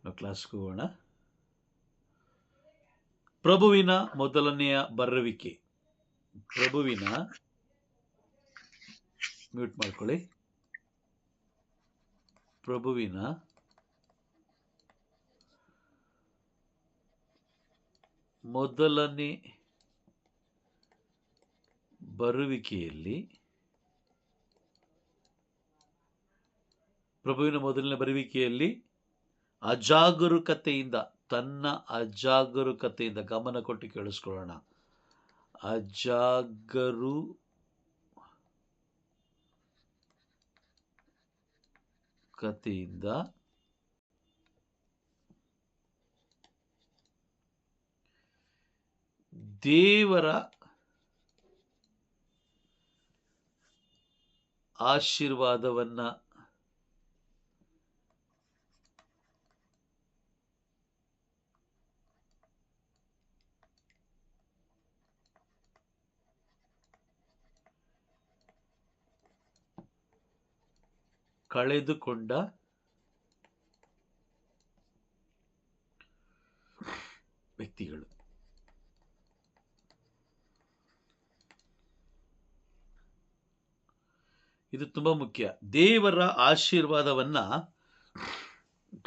ನಾವು ಕ್ಲಾಸ್ಗೆ ಹೋಗೋಣ. ಪ್ರಭುವಿನ ಮೊದಲನೆಯ ಬರುವಿಕೆ. ಪ್ರಭುವಿನ ಮ್ಯೂಟ್ ಮಾಡ್ಕೊಳ್ಳಿ. ಪ್ರಭುವಿನ ಮೊದಲನೇ ಬರುವಿಕೆಯಲ್ಲಿ ಅಜಾಗರೂಕತೆಯಿಂದ, ತನ್ನ ಅಜಾಗರೂಕತೆಯಿಂದ, ಗಮನ ಕೊಟ್ಟು ಕೇಳಿಸ್ಕೊಳ್ಳೋಣ, ಅಜಾಗರೂಕತೆಯಿಂದ ದೇವರ ಆಶೀರ್ವಾದವನ್ನ ಕಳೆದುಕೊಂಡ ವ್ಯಕ್ತಿಗಳು. ಇದು ತುಂಬಾ ಮುಖ್ಯ. ದೇವರ ಆಶೀರ್ವಾದವನ್ನ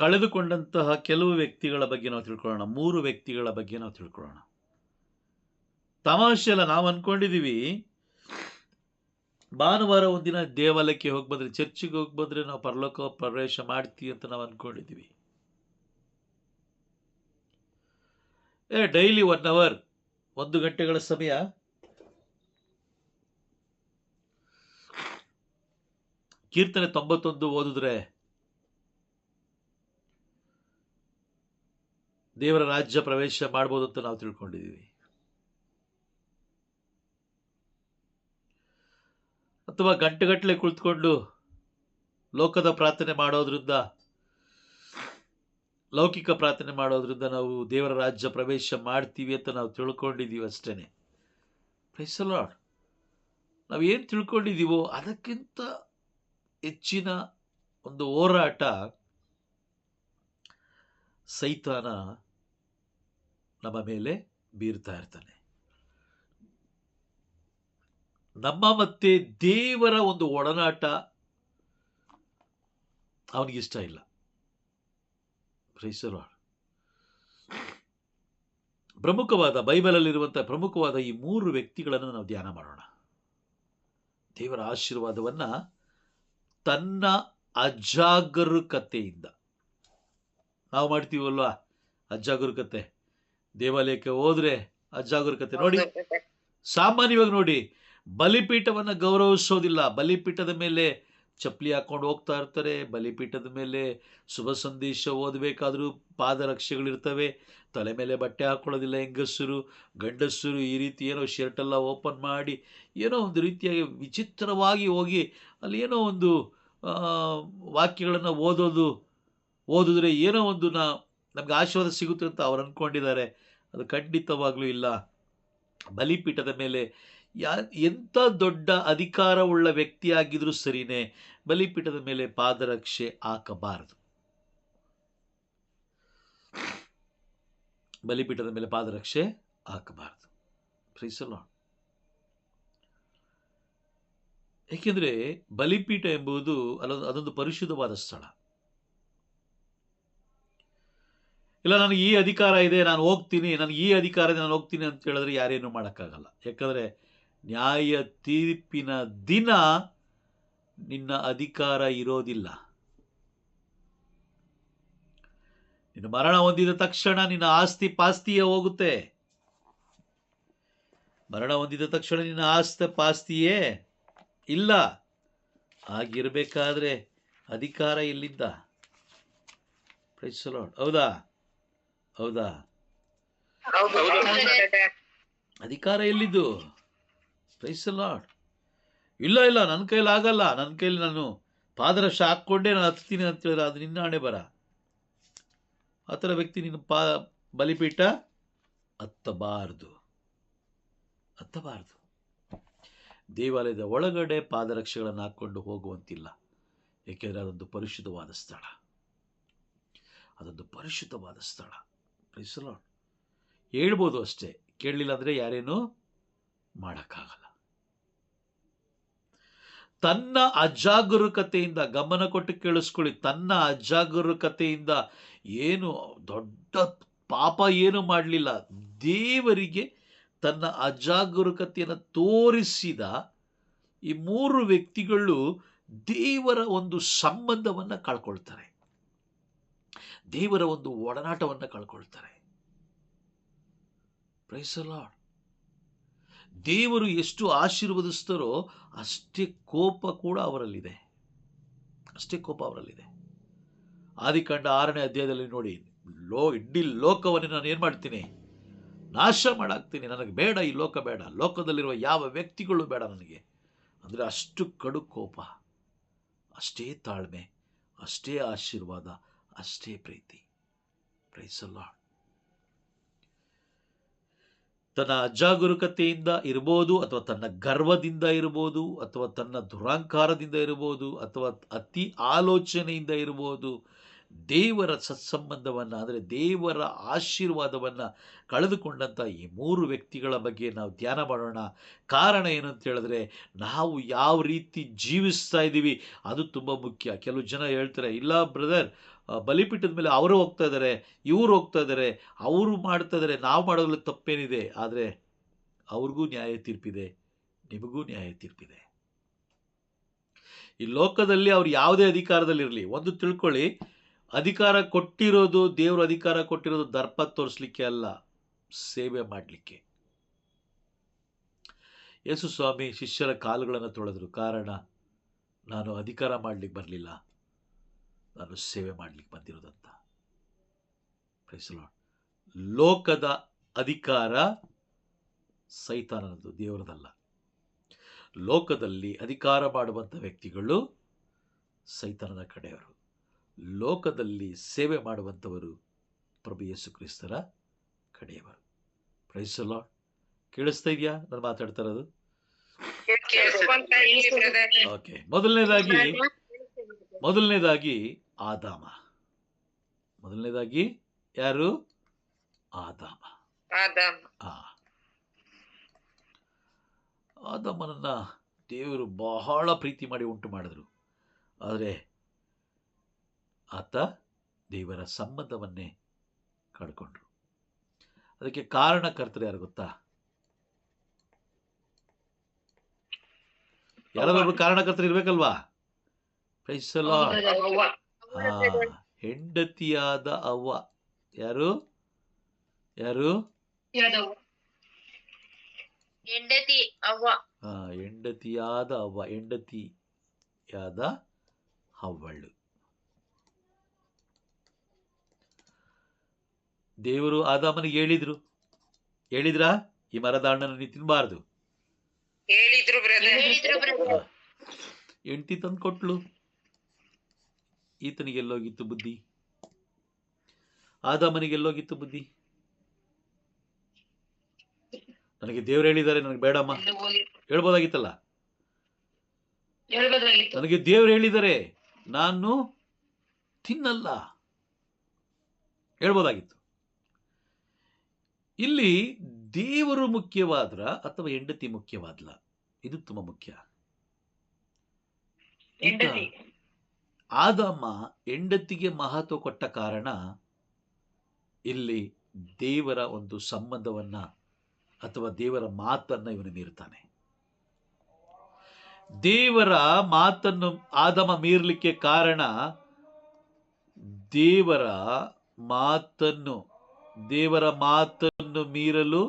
ಕಳೆದುಕೊಂಡಂತಹ ಕೆಲವು ವ್ಯಕ್ತಿಗಳ ಬಗ್ಗೆ ನಾವು ತಿಳ್ಕೊಳ್ಳೋಣ. 3 ವ್ಯಕ್ತಿಗಳ ಬಗ್ಗೆ ನಾವು ತಿಳ್ಕೊಳ್ಳೋಣ. ತಮಾಷೆ ಅಲ್ಲ, ನಾವು ಅನ್ಕೊಂಡಿದೀವಿ ಭಾನುವಾರ ಒಂದಿನ ದೇವಾಲಯಕ್ಕೆ ಹೋಗಿ ಬಂದ್ರೆ, ಚರ್ಚಿಗೆ ಹೋಗಿ ಬಂದ್ರೆ ನಾವು ಪರಲೋಕ ಪ್ರವೇಶ ಮಾಡ್ತೀವಿ ಅಂತ ನಾವು ಅನ್ಕೊಂಡಿದೀವಿ. ಡೈಲಿ 1 hour, 1 ಗಂಟೆಗಳ ಸಮಯ ಕೀರ್ತನೆ 91 ಓದಿದ್ರೆ ದೇವರ ರಾಜ್ಯ ಪ್ರವೇಶ ಮಾಡ್ಬೋದು ಅಂತ ನಾವು ತಿಳ್ಕೊಂಡಿದ್ದೀವಿ. ಅಥವಾ ಗಂಟೆಗಟ್ಟಲೆ ಕುಳಿತುಕೊಂಡು ಲೋಕದ ಪ್ರಾರ್ಥನೆ ಮಾಡೋದ್ರಿಂದ, ಲೌಕಿಕ ಪ್ರಾರ್ಥನೆ ಮಾಡೋದ್ರಿಂದ ನಾವು ದೇವರ ರಾಜ್ಯ ಪ್ರವೇಶ ಮಾಡ್ತೀವಿ ಅಂತ ನಾವು ತಿಳ್ಕೊಂಡಿದ್ದೀವಿ ಅಷ್ಟೇನೆ. Praise the lord. ನಾವು ಏನು ತಿಳ್ಕೊಂಡಿದ್ದೀವೋ ಅದಕ್ಕಿಂತ ಹೆಚ್ಚಿನ ಒಂದು ಹೋರಾಟ ಸೈತಾನ ನಮ್ಮ ಮೇಲೆ ಬೀರ್ತಾ ಇರ್ತಾನೆ. ನಮ್ಮ ಮತ್ತೆ ದೇವರ ಒಂದು ಒಡನಾಟ ಅವನಿಗಿಷ್ಟ ಇಲ್ಲ. Praise the lord. ಪ್ರಮುಖವಾದ ಬೈಬಲಲ್ಲಿರುವಂತಹ ಪ್ರಮುಖವಾದ ಈ 3 ವ್ಯಕ್ತಿಗಳನ್ನು ನಾವು ಧ್ಯಾನ ಮಾಡೋಣ. ದೇವರ ಆಶೀರ್ವಾದವನ್ನ ತನ್ನ ಅಜಾಗರೂಕತೆಯಿಂದ ನಾವು ಮಾಡ್ತೀವಲ್ವಾ, ಅಜಾಗರೂಕತೆ. ದೇವಾಲಯಕ್ಕೆ ಹೋದ್ರೆ ಅಜಾಗರೂಕತೆ. ನೋಡಿ, ಸಾಮಾನ್ಯವಾಗಿ ನೋಡಿ, ಬಲಿಪೀಠವನ್ನ ಗೌರವಿಸೋದಿಲ್ಲ. ಬಲಿಪೀಠದ ಮೇಲೆ ಚಪ್ಪಲಿ ಹಾಕೊಂಡು ಹೋಗ್ತಾ ಇರ್ತಾರೆ. ಬಲಿಪೀಠದ ಮೇಲೆ ಶುಭ ಸಂದೇಶ ಓದಬೇಕಾದ್ರೂ ಪಾದರಕ್ಷೆಗಳಿರ್ತವೆ. ತಲೆ ಮೇಲೆ ಬಟ್ಟೆ ಹಾಕೊಳ್ಳೋದಿಲ್ಲ ಹೆಂಗಸರು. ಗಂಡಸರು ಈ ರೀತಿ ಏನೋ ಶರ್ಟ್ ಎಲ್ಲ ಓಪನ್ ಮಾಡಿ ಏನೋ ಒಂದು ರೀತಿಯಾಗಿ ವಿಚಿತ್ರವಾಗಿ ಹೋಗಿ ಅಲ್ಲಿ ಏನೋ ಒಂದು ವಾಕ್ಯಗಳನ್ನು ಓದಿದ್ರೆ ಏನೋ ಒಂದು ನಮ್ಗೆ ಆಶೀರ್ವಾದ ಸಿಗುತ್ತೆ ಅಂತ ಅವ್ರು ಅಂದ್ಕೊಂಡಿದ್ದಾರೆ. ಅದು ಖಂಡಿತವಾಗ್ಲೂ ಇಲ್ಲ. ಬಲಿಪೀಠದ ಮೇಲೆ ಎಂಥ ದೊಡ್ಡ ಅಧಿಕಾರವುಳ್ಳ ವ್ಯಕ್ತಿಯಾಗಿದ್ರೂ ಸರಿನೇ, ಬಲಿಪೀಠದ ಮೇಲೆ ಪಾದರಕ್ಷೆ ಹಾಕಬಾರದು. ಬಲಿಪೀಠದ ಮೇಲೆ ಪಾದರಕ್ಷೆ ಹಾಕಬಾರದು. Praise the lord. ಏಕೆಂದ್ರೆ ಬಲಿಪೀಠ ಎಂಬುದು ಅದೊಂದು ಪರಿಶುದ್ಧವಾದ ಸ್ಥಳ. ಇಲ್ಲ, ನನಗೆ ಈ ಅಧಿಕಾರ ಇದೆ, ನಾನು ಹೋಗ್ತೀನಿ, ನನಗೆ ಈ ಅಧಿಕಾರ ಇದೆ, ನಾನು ಹೋಗ್ತೀನಿ ಅಂತ ಹೇಳಿದ್ರೆ ಯಾರೇನು ಮಾಡೋಕ್ಕಾಗಲ್ಲ. ಯಾಕಂದ್ರೆ ನ್ಯಾಯ ತೀರ್ಪಿನ ದಿನ ನಿನ್ನ ಅಧಿಕಾರ ಇರೋದಿಲ್ಲ. ನಿನ್ನ ಮರಣ ಹೊಂದಿದ ತಕ್ಷಣ ನಿನ್ನ ಆಸ್ತಿ ಪಾಸ್ತಿಯೇ ಹೋಗುತ್ತೆ. ಮರಣ ಹೊಂದಿದ ತಕ್ಷಣ ನಿನ್ನ ಆಸ್ತಿ ಪಾಸ್ತಿಯೇ ಇಲ್ಲ. ಆಗಿರ್ಬೇಕಾದ್ರೆ ಅಧಿಕಾರ ಎಲ್ಲಿದ್ದ? Price the lord. ಹೌದಾ? ಅಧಿಕಾರ ಎಲ್ಲಿದ್ದು? Price the lord. ಇಲ್ಲ, ನನ್ನ ಕೈಲಿ ಆಗಲ್ಲ, ನನ್ನ ಕೈಲಿ ನಾನು ಪಾದರಕ್ಷೆ ಹಾಕ್ಕೊಂಡೇ ನಾನು ಹತ್ತೀನಿ ಅಂತ ಹೇಳಿದ್ರೆ ಅದು ನಿನ್ನ ಹಣೆ ಬರ. ಆ ಥರ ವ್ಯಕ್ತಿ ನೀನು ಬಲಿಪೀಠ ಹತ್ತಬಾರ್ದು. ದೇವಾಲಯದ ಒಳಗಡೆ ಪಾದರಕ್ಷೆಗಳನ್ನು ಹಾಕ್ಕೊಂಡು ಹೋಗುವಂತಿಲ್ಲ. ಏಕೆಂದರೆ ಅದೊಂದು ಪರಿಶುದ್ಧವಾದ ಸ್ಥಳ. ಅದೊಂದು ಪರಿಶುದ್ಧವಾದ ಸ್ಥಳ. Praise the lord. ಹೇಳ್ಬೋದು ಅಷ್ಟೇ, ಕೇಳಲಿಲ್ಲ ಅಂದರೆ ಯಾರೇನೂ ಮಾಡೋಕ್ಕಾಗಲ್ಲ. ತನ್ನ ಅಜಾಗರೂಕತೆಯಿಂದ, ಗಮನ ಕೊಟ್ಟು ಕೇಳಿಸ್ಕೊಳ್ಳಿ, ತನ್ನ ಅಜಾಗರೂಕತೆಯಿಂದ ಏನು ದೊಡ್ಡ ಪಾಪ ಏನು ಮಾಡಲಿಲ್ಲ, ದೇವರಿಗೆ ತನ್ನ ಅಜಾಗರೂಕತೆಯನ್ನು ತೋರಿಸಿದ ಈ 3 ವ್ಯಕ್ತಿಗಳು ದೇವರ ಒಂದು ಸಂಬಂಧವನ್ನು ಕಳ್ಕೊಳ್ತಾರೆ, ದೇವರ ಒಂದು ಒಡನಾಟವನ್ನು ಕಳ್ಕೊಳ್ತಾರೆ. Price the lord. ದೇವರು ಎಷ್ಟು ಆಶೀರ್ವದಿಸ್ತಾರೋ ಅಷ್ಟೇ ಕೋಪ ಕೂಡ ಅವರಲ್ಲಿದೆ, ಅಷ್ಟೇ ಕೋಪ ಅವರಲ್ಲಿದೆ. ಆದಿಕಾಂಡ 6ನೇ ಅಧ್ಯಾಯದಲ್ಲಿ ನೋಡಿ, ಇಡೀ ಲೋಕವನ್ನು ನಾನು ಏನು ಮಾಡ್ತೀನಿ, ನಾಶ ಮಾಡಾಕ್ತೀನಿ, ನನಗೆ ಬೇಡ, ಈ ಲೋಕ ಬೇಡ, ಲೋಕದಲ್ಲಿರುವ ಯಾವ ವ್ಯಕ್ತಿಗಳು ಬೇಡ ನನಗೆ ಅಂದರೆ ಅಷ್ಟು ಕಡು ಕೋಪ, ಅಷ್ಟೇ ತಾಳ್ಮೆ, ಅಷ್ಟೇ ಆಶೀರ್ವಾದ, ಅಷ್ಟೇ ಪ್ರೀತಿ. Price the lord. ತನ್ನ ಅಜಾಗರೂಕತೆಯಿಂದ ಇರ್ಬೋದು, ಅಥವಾ ತನ್ನ ಗರ್ವದಿಂದ ಇರ್ಬೋದು, ಅಥವಾ ತನ್ನ ದುರಾಂಕಾರದಿಂದ ಇರ್ಬೋದು, ಅಥವಾ ಅತಿ ಆಲೋಚನೆಯಿಂದ ಇರ್ಬೋದು, ದೇವರ ಸತ್ಸಂಬಂಧವನ್ನು ಅಂದರೆ ದೇವರ ಆಶೀರ್ವಾದವನ್ನು ಕಳೆದುಕೊಂಡಂಥ ಈ 3 ವ್ಯಕ್ತಿಗಳ ಬಗ್ಗೆ ನಾವು ಧ್ಯಾನ ಮಾಡೋಣ. ಕಾರಣ ಏನು ಅಂತ ಹೇಳಿದ್ರೆ, ನಾವು ಯಾವ ರೀತಿ ಜೀವಿಸ್ತಾ ಇದ್ದೀವಿ ಅದು ತುಂಬ ಮುಖ್ಯ. ಕೆಲವು ಜನ ಹೇಳ್ತಾರೆ, ಇಲ್ಲ ಬ್ರದರ್, ಬಲಿಪೀಠದ ಮೇಲೆ ಅವರು ಹೋಗ್ತಾ ಇದ್ದಾರೆ, ಇವರು ಹೋಗ್ತಾ ಇದ್ದಾರೆ, ಅವರು ಮಾಡ್ತಾ ಇದ್ದಾರೆ, ನಾವು ಮಾಡೋದ್ರಲ್ಲಿ ತಪ್ಪೇನಿದೆ. ಆದರೆ ಅವ್ರಿಗೂ ನ್ಯಾಯ ತೀರ್ಪಿದೆ, ನಿಮಗೂ ನ್ಯಾಯ ತೀರ್ಪಿದೆ. ಈ ಲೋಕದಲ್ಲಿ ಅವ್ರು ಯಾವುದೇ ಅಧಿಕಾರದಲ್ಲಿರಲಿ, ಒಂದು ತಿಳ್ಕೊಳ್ಳಿ, ಅಧಿಕಾರ ಕೊಟ್ಟಿರೋದು, ದೇವರು ಅಧಿಕಾರ ಕೊಟ್ಟಿರೋದು ದರ್ಪ ತೋರಿಸ್ಲಿಕ್ಕೆ ಅಲ್ಲ, ಸೇವೆ ಮಾಡಲಿಕ್ಕೆ. ಯೇಸು ಸ್ವಾಮಿ ಶಿಷ್ಯರ ಕಾಲುಗಳನ್ನು ತೊಳೆದ್ರು. ಕಾರಣ, ನಾನು ಅಧಿಕಾರ ಮಾಡಲಿಕ್ಕೆ ಬರಲಿಲ್ಲ, ನಾನು ಸೇವೆ ಮಾಡಲಿಕ್ಕೆ ಬಂದಿರೋದಂತ. Price the lord. ಲೋಕದ ಅಧಿಕಾರ ಸೈತಾನನದು, ದೇವರದಲ್ಲ. ಲೋಕದಲ್ಲಿ ಅಧಿಕಾರ ಮಾಡುವಂಥ ವ್ಯಕ್ತಿಗಳು ಸೈತಾನನ ಕಡೆಯವರು, ಲೋಕದಲ್ಲಿ ಸೇವೆ ಮಾಡುವಂಥವರು ಪ್ರಭು ಯೇಸು ಕ್ರಿಸ್ತರ ಕಡೆಯವರು. Praise the lord. ಕೇಳಿಸ್ತಾ ಇದೆಯಾ ನಾನು ಮಾತಾಡ್ತಾ ಇರೋದು? ಓಕೆ. ಮೊದಲನೇದಾಗಿ ಆದಾಮ. ಮೊದಲನೇದಾಗಿ ಯಾರು? ಆದಾಮ. ಆದಾಮನನ್ನ ದೇವರು ಬಹಳ ಪ್ರೀತಿ ಮಾಡಿ ಉಂಟು ಮಾಡಿದ್ರು. ಆದರೆ ಆತ ದೇವರ ಸಂಬಂಧವನ್ನೇ ಕಳ್ಕೊಂಡ್ರು. ಅದಕ್ಕೆ ಕಾರಣಕರ್ತರು ಯಾರು ಗೊತ್ತಾ? ಯಾರಾದ್ರೂ ಕಾರಣಕರ್ತರು ಇರ್ಬೇಕಲ್ವಾ? Praise the lord. ಹೆಂಡತಿಯಾದ ಅವ್ವ. ಯಾರು? ಹೆಂಡತಿಯಾದ ಅವ್ವ, ಹೆಂಡತಿಯಾದ ಹವ್ವಳು. ದೇವರು ಆದಾಮನಿಗೆ ಹೇಳಿದ್ರಾ ಈ ಮರದ ಹಣ್ಣನ್ನು ನೀ ತಿನ್ನಬಾರ್ದು? ಹೆಂಡತಿ ತಂದು ಕೊಟ್ಲು. ಈತನಿಗೆಲ್ಲೋಗಿತ್ತು ಬುದ್ಧಿ? ಆದಾಮನಿಗೆಲ್ಲೋಗಿತ್ತು ಬುದ್ಧಿ? ನನಗೆ ದೇವ್ರು ಹೇಳಿದ್ದಾರೆ, ನನಗೆ ಬೇಡಮ್ಮ ಹೇಳ್ಬೋದಾಗಿತ್ತಲ್ಲ. ನನಗೆ ದೇವ್ರು ಹೇಳಿದ್ದಾರೆ, ನಾನು ತಿನ್ನಲ್ಲ ಹೇಳ್ಬೋದಾಗಿತ್ತು. ಇಲ್ಲಿ ದೇವರು ಮುಖ್ಯವಾದ್ರ ಅಥವಾ ಹೆಂಡತಿ ಮುಖ್ಯವಾದ್ಲ? ಇದು ತುಂಬಾ ಮುಖ್ಯ. ಆದಾಮ ಹೆಂಡತಿಗೆ ಮಹತ್ವ ಕೊಟ್ಟ ಕಾರಣ ಇಲ್ಲಿ ದೇವರ ಒಂದು ಸಂಬಂಧವನ್ನ ಅಥವಾ ದೇವರ ಮಾತನ್ನ ಇವನು ಮೀರ್ತಾನೆ. ದೇವರ ಮಾತನ್ನು ಆದಾಮ ಮೀರ್ಲಿಕ್ಕೆ ಕಾರಣ ದೇವರ ಮಾತನ್ನು ಮೀರಲು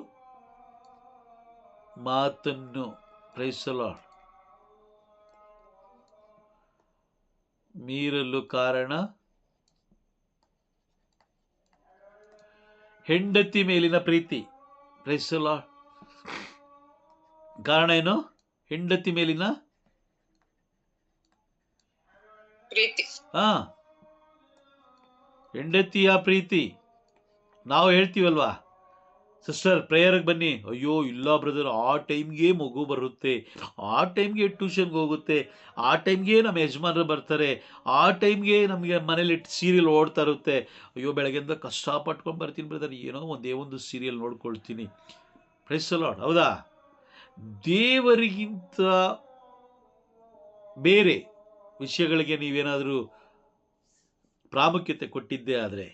ಪ್ರೈಸ್ ದಿ ಲಾರ್ಡ್, ಮೀರಲು ಕಾರಣ ಹೆಂಡತಿ ಮೇಲಿನ ಪ್ರೀತಿ. Price the lord. ಕಾರಣ ಏನು? ಹೆಂಡತಿ ಮೇಲಿನ ಪ್ರೀತಿ. ಹೆಂಡತಿಯ ಪ್ರೀತಿ. ನಾವು ಹೇಳ್ತೀವಲ್ವಾ, ಸಿಸ್ಟರ್ ಪ್ರೇಯರ್ಗೆ ಬನ್ನಿ. ಅಯ್ಯೋ ಇಲ್ಲ ಬ್ರದರ್, ಆ ಟೈಮ್ಗೆ ಮಗು ಬರುತ್ತೆ, ಆ ಟೈಮ್ಗೆ ಟ್ಯೂಷನ್ಗೆ ಹೋಗುತ್ತೆ, ಆ ಟೈಮ್ಗೆ ನಮ್ಮ ಯಜಮಾನರು ಬರ್ತಾರೆ, ಆ ಟೈಮ್ಗೆ ನಮಗೆ ಮನೇಲಿ ಸೀರಿಯಲ್ ಓಡ್ತಾ ಇರುತ್ತೆ. ಅಯ್ಯೋ ಬೆಳಗ್ಗೆಯಿಂದ ಕಷ್ಟಪಟ್ಕೊಂಡು ಬರ್ತೀನಿ ಬ್ರದರ್, ಏನೋ ಒಂದೇ ಒಂದು ಸೀರಿಯಲ್ ನೋಡ್ಕೊಳ್ತೀನಿ. Praise the lord. ಹೌದಾ? ದೇವರಿಗಿಂತ ಬೇರೆ ವಿಷಯಗಳಿಗೆ ನೀವೇನಾದರೂ ಪ್ರಾಮುಖ್ಯತೆ ಕೊಟ್ಟಿದ್ದೇ ಆದರೆ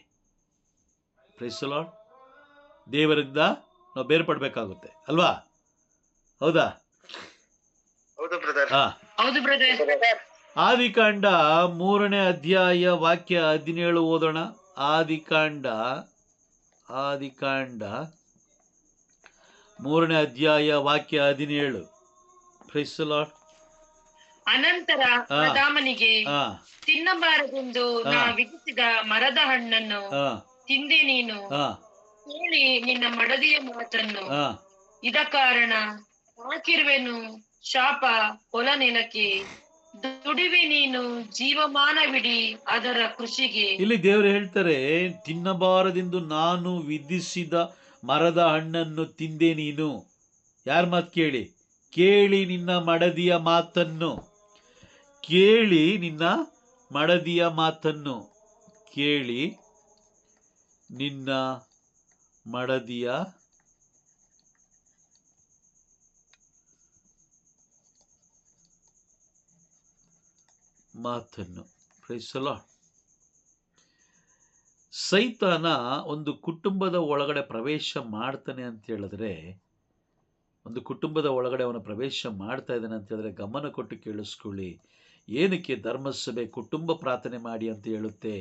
ಪ್ರೈಸ್ ದಿ ಲಾರ್ಡ್, ದೇವರಿಂದ ನಾವು ಬೇರ್ಪಡಬೇಕಾಗುತ್ತೆ ಅಲ್ವಾ? ಹೌದಾ? ಆದಿಕಾಂಡ 3ನೇ ಅಧ್ಯಾಯ ವಾಕ್ಯ 17 ಓದೋಣ. ಆದಿಕಾಂಡ 3ನೇ ಅಧ್ಯಾಯ ವಾಕ್ಯ 17. Praise the lord. ಅನಂತರ ಆದಾಮನಿಗೆ ತಿನ್ನಬಾರದೆಂದು ನಾ ವಿಧಿಸಿದ ಮರದ ಹಣ್ಣನ್ನು ತಿಂದೆ ನೀನು, ಕೇಳಿ ನಿನ್ನ ಮಡದಿಯ ಮಾತನ್ನು, ಇದ ಕಾರಣ ಹಾಕಿರುವೆನು ಶಾಪ ಹೊಲ ನೆಲಕ್ಕೆ, ದುಡಿವೆ ನೀನು ಜೀವಮಾನವಿಡಿ ಅದರ ಕೃಷಿಗೆ. ಇಲ್ಲಿ ದೇವರು ಹೇಳ್ತಾರೆ, ತಿನ್ನಬಾರದೆಂದು ನಾನು ವಿಧಿಸಿದ ಮರದ ಹಣ್ಣನ್ನು ತಿಂದೆ ನೀನು. ಯಾರ ಮಾತು ಕೇಳಿ? ಕೇಳಿ ನಿನ್ನ ಮಡದಿಯ ಮಾತನ್ನು. ಕೇಳಿ ನಿನ್ನ ಮಡದಿಯ ಮಾತನ್ನು. ಕೇಳಿ ನಿನ್ನ ಮಡದಿಯ ಮಾತನ್ನು. Praise the lord. ಸೈತಾನ ಒಂದು ಕುಟುಂಬದ ಒಳಗಡೆ ಪ್ರವೇಶ ಮಾಡ್ತಾನೆ ಅಂತ ಹೇಳಿದ್ರೆ, ಒಂದು ಕುಟುಂಬದ ಒಳಗಡೆ ಅವನ ಪ್ರವೇಶ ಮಾಡ್ತಾ ಇದ್ದಾನೆ ಅಂತ ಹೇಳಿದ್ರೆ ಗಮನ ಕೊಟ್ಟು ಕೇಳಿಸ್ಕೊಳ್ಳಿ. ಏನಕ್ಕೆ ಧರ್ಮಸಭೆ ಕುಟುಂಬ ಪ್ರಾರ್ಥನೆ ಮಾಡಿ ಅಂತ ಹೇಳುತ್ತೆ?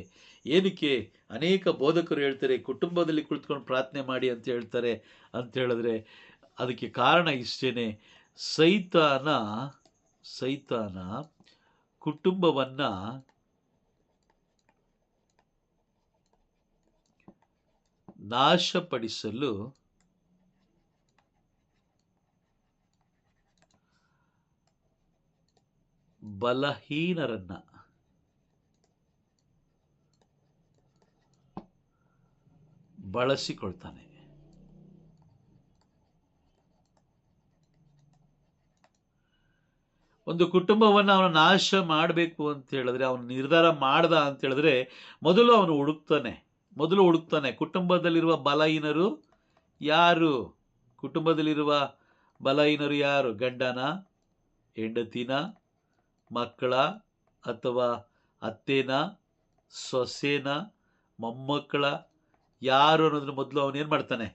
ಏನಕ್ಕೆ ಅನೇಕ ಬೋಧಕರು ಹೇಳ್ತಾರೆ ಕುಟುಂಬದಲ್ಲಿ ಕುಳಿತುಕೊಂಡು ಪ್ರಾರ್ಥನೆ ಮಾಡಿ ಅಂತ ಹೇಳ್ತಾರೆ ಅಂತ ಹೇಳಿದ್ರೆ ಅದಕ್ಕೆ ಕಾರಣ ಇಷ್ಟೇನೆ. ಸೈತಾನ ಕುಟುಂಬವನ್ನ ನಾಶಪಡಿಸಲು ಬಲಹೀನರನ್ನ ಬಳಸಿಕೊಳ್ತಾನೆ. ಒಂದು ಕುಟುಂಬವನ್ನು ಅವನು ನಾಶ ಮಾಡಬೇಕು ಅಂತ ಹೇಳಿದ್ರೆ, ಅವನು ನಿರ್ಧಾರ ಮಾಡ್ದ ಅಂತ ಹೇಳಿದ್ರೆ ಮೊದಲು ಅವನು ಹುಡುಕ್ತಾನೆ ಕುಟುಂಬದಲ್ಲಿರುವ ಬಲಹೀನರು ಯಾರು? ಕುಟುಂಬದಲ್ಲಿರುವ ಬಲಹೀನರು ಯಾರು? ಗಂಡನ, ಹೆಂಡತಿನ, ಮಕ್ಕಳ, ಅಥವಾ ಅತ್ತೆನ, ಸೊಸೆನ, ಮೊಮ್ಮಕ್ಕಳ, ಯಾರು ಅನ್ನೋದ್ರ ಮೊದಲು ಅವನು ಏನ್ ಮಾಡ್ತಾನೆ?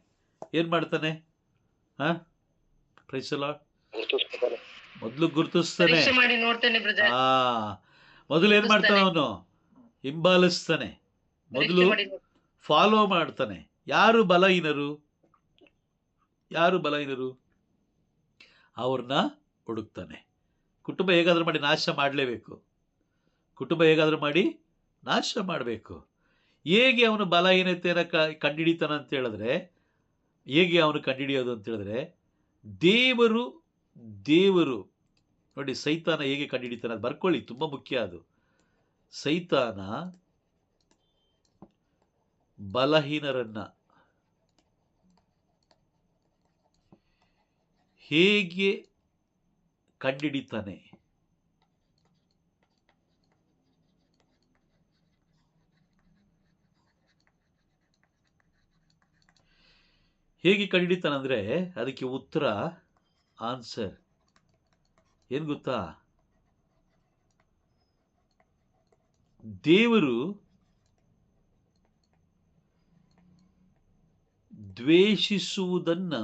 Praise the lord. ಮೊದಲು ಗುರುತಿಸ್ತಾನೆ. ಮೊದಲು ಏನ್ ಮಾಡ್ತಾನೆ? ಅವನು ಹಿಂಬಾಲಿಸ್ತಾನೆ, ಮೊದಲು ಫಾಲೋ ಮಾಡ್ತಾನೆ. ಯಾರು ಬಲಹೀನರು ಅವ್ರನ್ನ ಹುಡುಕ್ತಾನೆ. ಕುಟುಂಬ ಹೇಗಾದ್ರೂ ಮಾಡಿ ನಾಶ ಮಾಡಬೇಕು. ಹೇಗೆ ಅವನು ಬಲಹೀನತೆಯನ್ನು ಕಂಡುಹಿಡಿತಾನೆ ಅಂತ ಹೇಳಿದ್ರೆ, ಹೇಗೆ ಅವನು ಕಂಡುಹಿಡಿಯೋದು ಅಂತ ಹೇಳಿದ್ರೆ, ದೇವರು ನೋಡಿ ಸೈತಾನ ಹೇಗೆ ಕಂಡುಹಿಡಿತಾನೆ ಅದು ಬರ್ಕೊಳ್ಳಿ, ತುಂಬಾ ಮುಖ್ಯ ಅದು. ಸೈತಾನ ಬಲಹೀನರನ್ನ ಹೇಗೆ ಕಂಡುಹಿಡಿತಾನೆ? ಅಂದ್ರೆ ಅದಕ್ಕೆ ಉತ್ತರ, ಆನ್ಸರ್ ಏನ್ ಗೊತ್ತಾ? ದೇವರು ದ್ವೇಷಿಸುವುದನ್ನು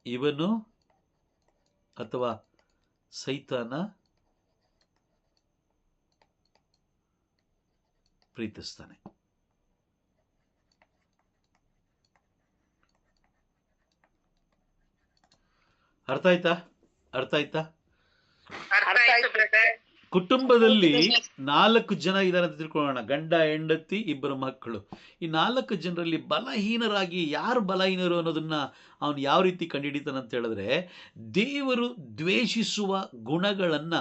ಇವನು ಅಥವಾ ಸೈತಾನ ಪ್ರೀತಿಸ್ತಾನೆ. ಅರ್ಥ ಆಯ್ತಾ? ಕುಟುಂಬದಲ್ಲಿ 4 ಜನ ಇದ್ದಾರೆ ಅಂತ ತಿಳ್ಕೊಳ್ಳೋಣ. ಗಂಡ, ಹೆಂಡತಿ, 2 ಮಕ್ಕಳು. ಈ 4 ಜನರಲ್ಲಿ ಬಲಹೀನರಾಗಿ ಯಾರು ಬಲಹೀನರು ಅನ್ನೋದನ್ನ ಅವನು ಯಾವ ರೀತಿ ಕಂಡುಹಿಡಿತಾನೆ ಅಂತ ಹೇಳಿದ್ರೆ, ದೇವರು ದ್ವೇಷಿಸುವ ಗುಣಗಳನ್ನ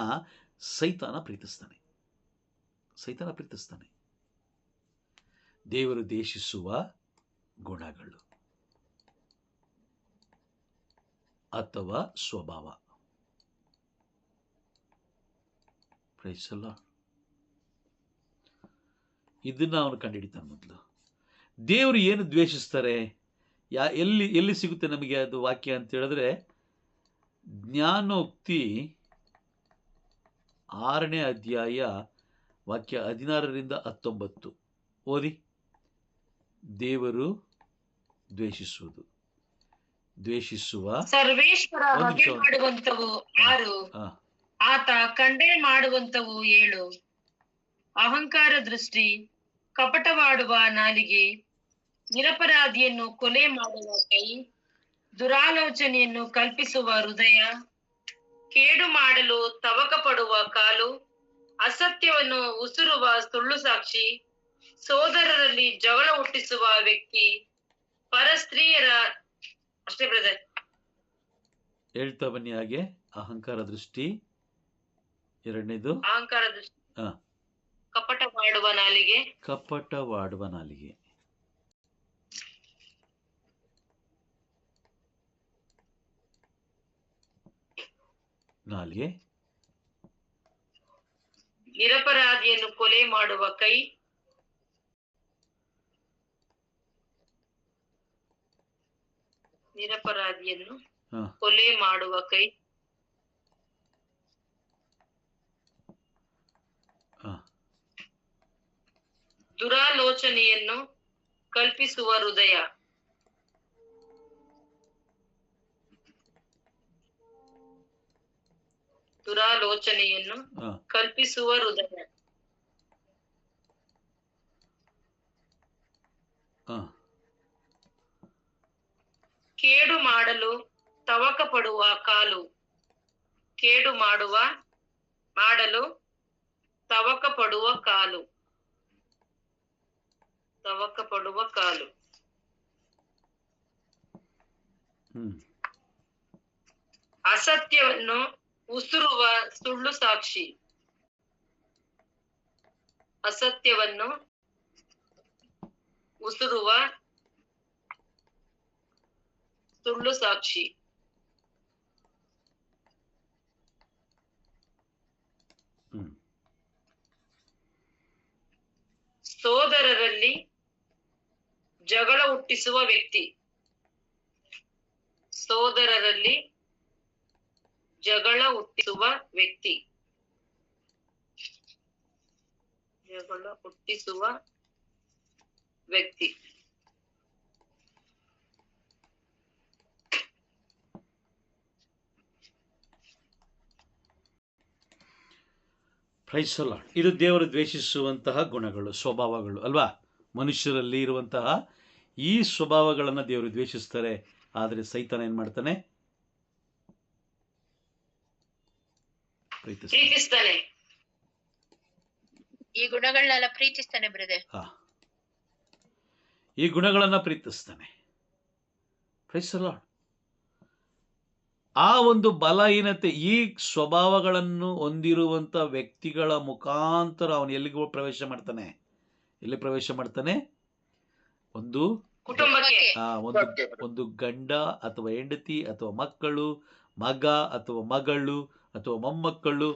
ಸೈತಾನ ಪ್ರೀತಿಸ್ತಾನೆ. ದೇವರು ದ್ವೇಷಿಸುವ ಗುಣಗಳು ಅಥವಾ ಸ್ವಭಾವ. Praise the lord. ಇದನ್ನ ಅವನು ಕಂಡುಹಿಡಿತಾನೆ. ಮೊದಲು ದೇವರು ಏನು ದ್ವೇಷಿಸ್ತಾರೆ, ಎಲ್ಲಿ ಸಿಗುತ್ತೆ ನಮಗೆ ಅದು ವಾಕ್ಯ ಅಂತ ಹೇಳಿದ್ರೆ, ಜ್ಞಾನೋಕ್ತಿ 6ನೇ ಅಧ್ಯಾಯ ವಾಕ್ಯ 16ರಿಂದ 19 ಓದಿ. ದೇವರು ದ್ವೇಷಿಸುವ ಸರ್ವೇಶ್ವರ ಬಗೆ ಮಾಡುವಂತವು 6, ಆತ ಕಂಡೆ ಮಾಡುವಂತವು 7. ಅಹಂಕಾರ ದೃಷ್ಟಿ, ಕಪಟವಾಡುವ ನಾಲಿಗೆ, ನಿರಪರಾಧಿಯನ್ನು ಕೊಲೆ ಮಾಡುವ ಕೈ, ದುರಾಲೋಚನೆಯನ್ನು ಕಲ್ಪಿಸುವ ಹೃದಯ, ಕೇಡು ಮಾಡಲು ತವಕ ಪಡುವ ಕಾಲು, ಅಸತ್ಯವನ್ನು ಉಸುರುವ ಸುಳ್ಳು ಸಾಕ್ಷಿ, ಸೋದರರಲ್ಲಿ ಜಗಳ ಹುಟ್ಟಿಸುವ ವ್ಯಕ್ತಿ, ಪರಸ್ತ್ರೀಯರ. ಅಷ್ಟೇ ಬ್ರದರ್. ಹೇಳ್ತಾ ಬನ್ನಿ ಹಾಗೆ. ಅಹಂಕಾರ ದೃಷ್ಟಿ, ಎರಡನೇದು ಅಹಂಕಾರ ದೃಷ್ಟಿ, ಕಪಟವಾಡುವ ನಾಲಿಗೆ, ನಿರಪರಾಧಿಯನ್ನು ಕೊಲೆ ಮಾಡುವ ಕೈ, ದುರಾಲೋಚನೆಯನ್ನು ಕಲ್ಪಿಸುವ ಹೃದಯ, ಕೇಡು ಮಾಡಲು ತವಕ ಪಡುವ ಕಾಲು, ಮಾಡಲು ತವಕ ಪಡುವ ಕಾಲು, ಅಸತ್ಯವನ್ನು ಉಸುರುವ ಸುಳ್ಳು ಸಾಕ್ಷಿ, ಸೋದರರಲ್ಲಿ ಜಗಳ ಹುಟ್ಟಿಸುವ ವ್ಯಕ್ತಿ, ಪ್ರೈಸ್ ದಿ ಲಾರ್ಡ್. ಇದು ದೇವರು ದ್ವೇಷಿಸುವಂತಹ ಗುಣಗಳು, ಸ್ವಭಾವಗಳು ಅಲ್ವಾ? ಮನುಷ್ಯರಲ್ಲಿ ಇರುವಂತಹ ಈ ಸ್ವಭಾವಗಳನ್ನು ದೇವರು ದ್ವೇಷಿಸ್ತಾರೆ. ಆದರೆ ಸೈತಾನ ಏನ್ ಮಾಡ್ತಾನೆ? ಪ್ರೀತಿಸ್ತಾನೆ. ಈ ಗುಣಗಳನ್ನೆಲ್ಲ ಪ್ರೀತಿಸ್ತಾನೆ ಬ್ರದರ್. ಈ ಗುಣಗಳನ್ನ ಪ್ರೀತಿಸ್ತಾನೆ. Price the lord. ಆ ಒಂದು ಬಲಹೀನತೆ, ಈ ಸ್ವಭಾವಗಳನ್ನು ಹೊಂದಿರುವಂತ ವ್ಯಕ್ತಿಗಳ ಮುಖಾಂತರ ಅವನು ಎಲ್ಲಿಗೂ ಪ್ರವೇಶ ಮಾಡ್ತಾನೆ? ಎಲ್ಲಿ ಪ್ರವೇಶ ಮಾಡ್ತಾನೆ? ಒಂದು ಗಂಡ ಅಥವಾ ಹೆಂಡತಿ ಅಥವಾ ಮಕ್ಕಳು, ಮಗ ಅಥವಾ ಮಗಳು ಅಥವಾ ಮೊಮ್ಮಕ್ಕಳು,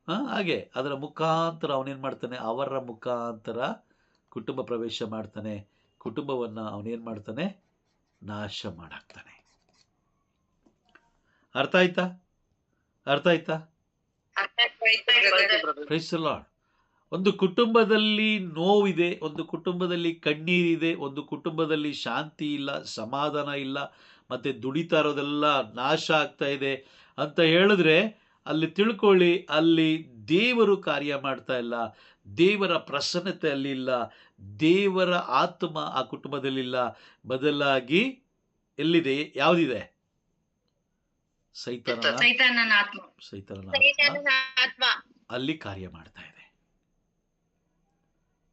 ಹಾಗೆ ಅದರ ಮುಖಾಂತರ ಅವನೇನ್ ಮಾಡ್ತಾನೆ? ಅವರ ಮುಖಾಂತರ ಕುಟುಂಬ ಪ್ರವೇಶ ಮಾಡ್ತಾನೆ. ಕುಟುಂಬವನ್ನ ಅವನೇನ್ ಮಾಡ್ತಾನೆ? ನಾಶ ಮಾಡಾಕ್ತಾನೆ. ಅರ್ಥ ಆಯ್ತಾ? Praise the lord. ಒಂದು ಕುಟುಂಬದಲ್ಲಿ ನೋವಿದೆ, ಒಂದು ಕುಟುಂಬದಲ್ಲಿ ಕಣ್ಣೀರಿದೆ, ಒಂದು ಕುಟುಂಬದಲ್ಲಿ ಶಾಂತಿ ಇಲ್ಲ, ಸಮಾಧಾನ ಇಲ್ಲ, ಮತ್ತೆ ದುಡಿತಾ ಇರೋದೆಲ್ಲ ನಾಶ ಆಗ್ತಾ ಇದೆ ಅಂತ ಹೇಳಿದ್ರೆ ಅಲ್ಲಿ ತಿಳ್ಕೊಳ್ಳಿ, ಅಲ್ಲಿ ದೇವರು ಕಾರ್ಯ ಮಾಡ್ತಾ ಇಲ್ಲ, ದೇವರ ಪ್ರಸನ್ನತೆ ಅಲ್ಲಿ ಇಲ್ಲ, ದೇವರ ಆತ್ಮ ಆ ಕುಟುಂಬದಲ್ಲಿಲ್ಲ. ಬದಲಾಗಿ ಎಲ್ಲಿದೆ? ಯಾವುದಿದೆ? ಸೈತಾನನ ಆತ್ಮ ಅಲ್ಲಿ ಕಾರ್ಯ ಮಾಡ್ತಾ ಇದೆ.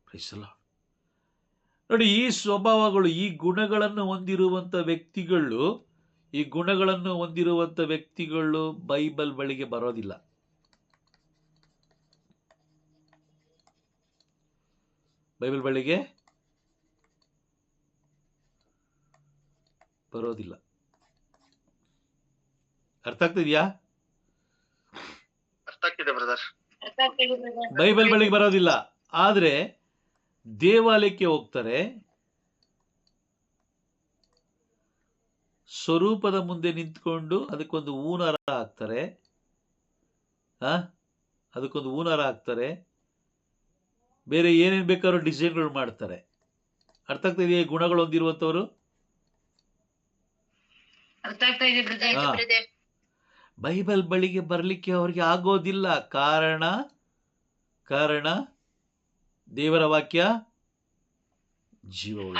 Praise the lord. ನೋಡಿ, ಈ ಸ್ವಭಾವಗಳು, ಈ ಗುಣಗಳನ್ನು ಹೊಂದಿರುವಂತ ವ್ಯಕ್ತಿಗಳು ಬೈಬಲ್ ಬಳಿಗೆ ಬರೋದಿಲ್ಲ. ಬೈಬಲ್ ಬಳಿಗೆ ಬರೋದಿಲ್ಲ. ಅರ್ಥ ಆಗ್ತಿದ್ಯಾ? ಅರ್ಥ ಆಗ್ತಿದೆ ಬ್ರದರ್. ಬೈಬಲ್ ಬಳಿಗೆ ಬರೋದಿಲ್ಲ. ಆದ್ರೆ ದೇವಾಲಯಕ್ಕೆ ಹೋಗ್ತಾರೆ, ಸ್ವರೂಪದ ಮುಂದೆ ನಿಂತ್ಕೊಂಡು ಅದಕ್ಕೊಂದು ಹೂನಾರ ಹಾಕ್ತಾರೆ, ಅದಕ್ಕೊಂದು ಹೂನಾರ ಹಾಕ್ತಾರೆ, ಬೇರೆ ಏನೇನ್ ಬೇಕಾದ್ರೂ ಡಿಸೈನ್ಗಳು ಮಾಡ್ತಾರೆ. ಅರ್ಥ ಆಗ್ತಾ ಇದೆಯಾ? ಗುಣಗಳು ಹೊಂದಿರುವಂತವರು. ಅರ್ಥ ಆಗ್ತಾ ಇದೆ ಬ್ರದರ್. ಬೈಬಲ್ ಬಳಿಗೆ ಬರ್ಲಿಕ್ಕೆ ಅವ್ರಿಗೆ ಆಗೋದಿಲ್ಲ. ಕಾರಣ ದೇವರ ವಾಕ್ಯ ಜೀವವುಳ್ಳ,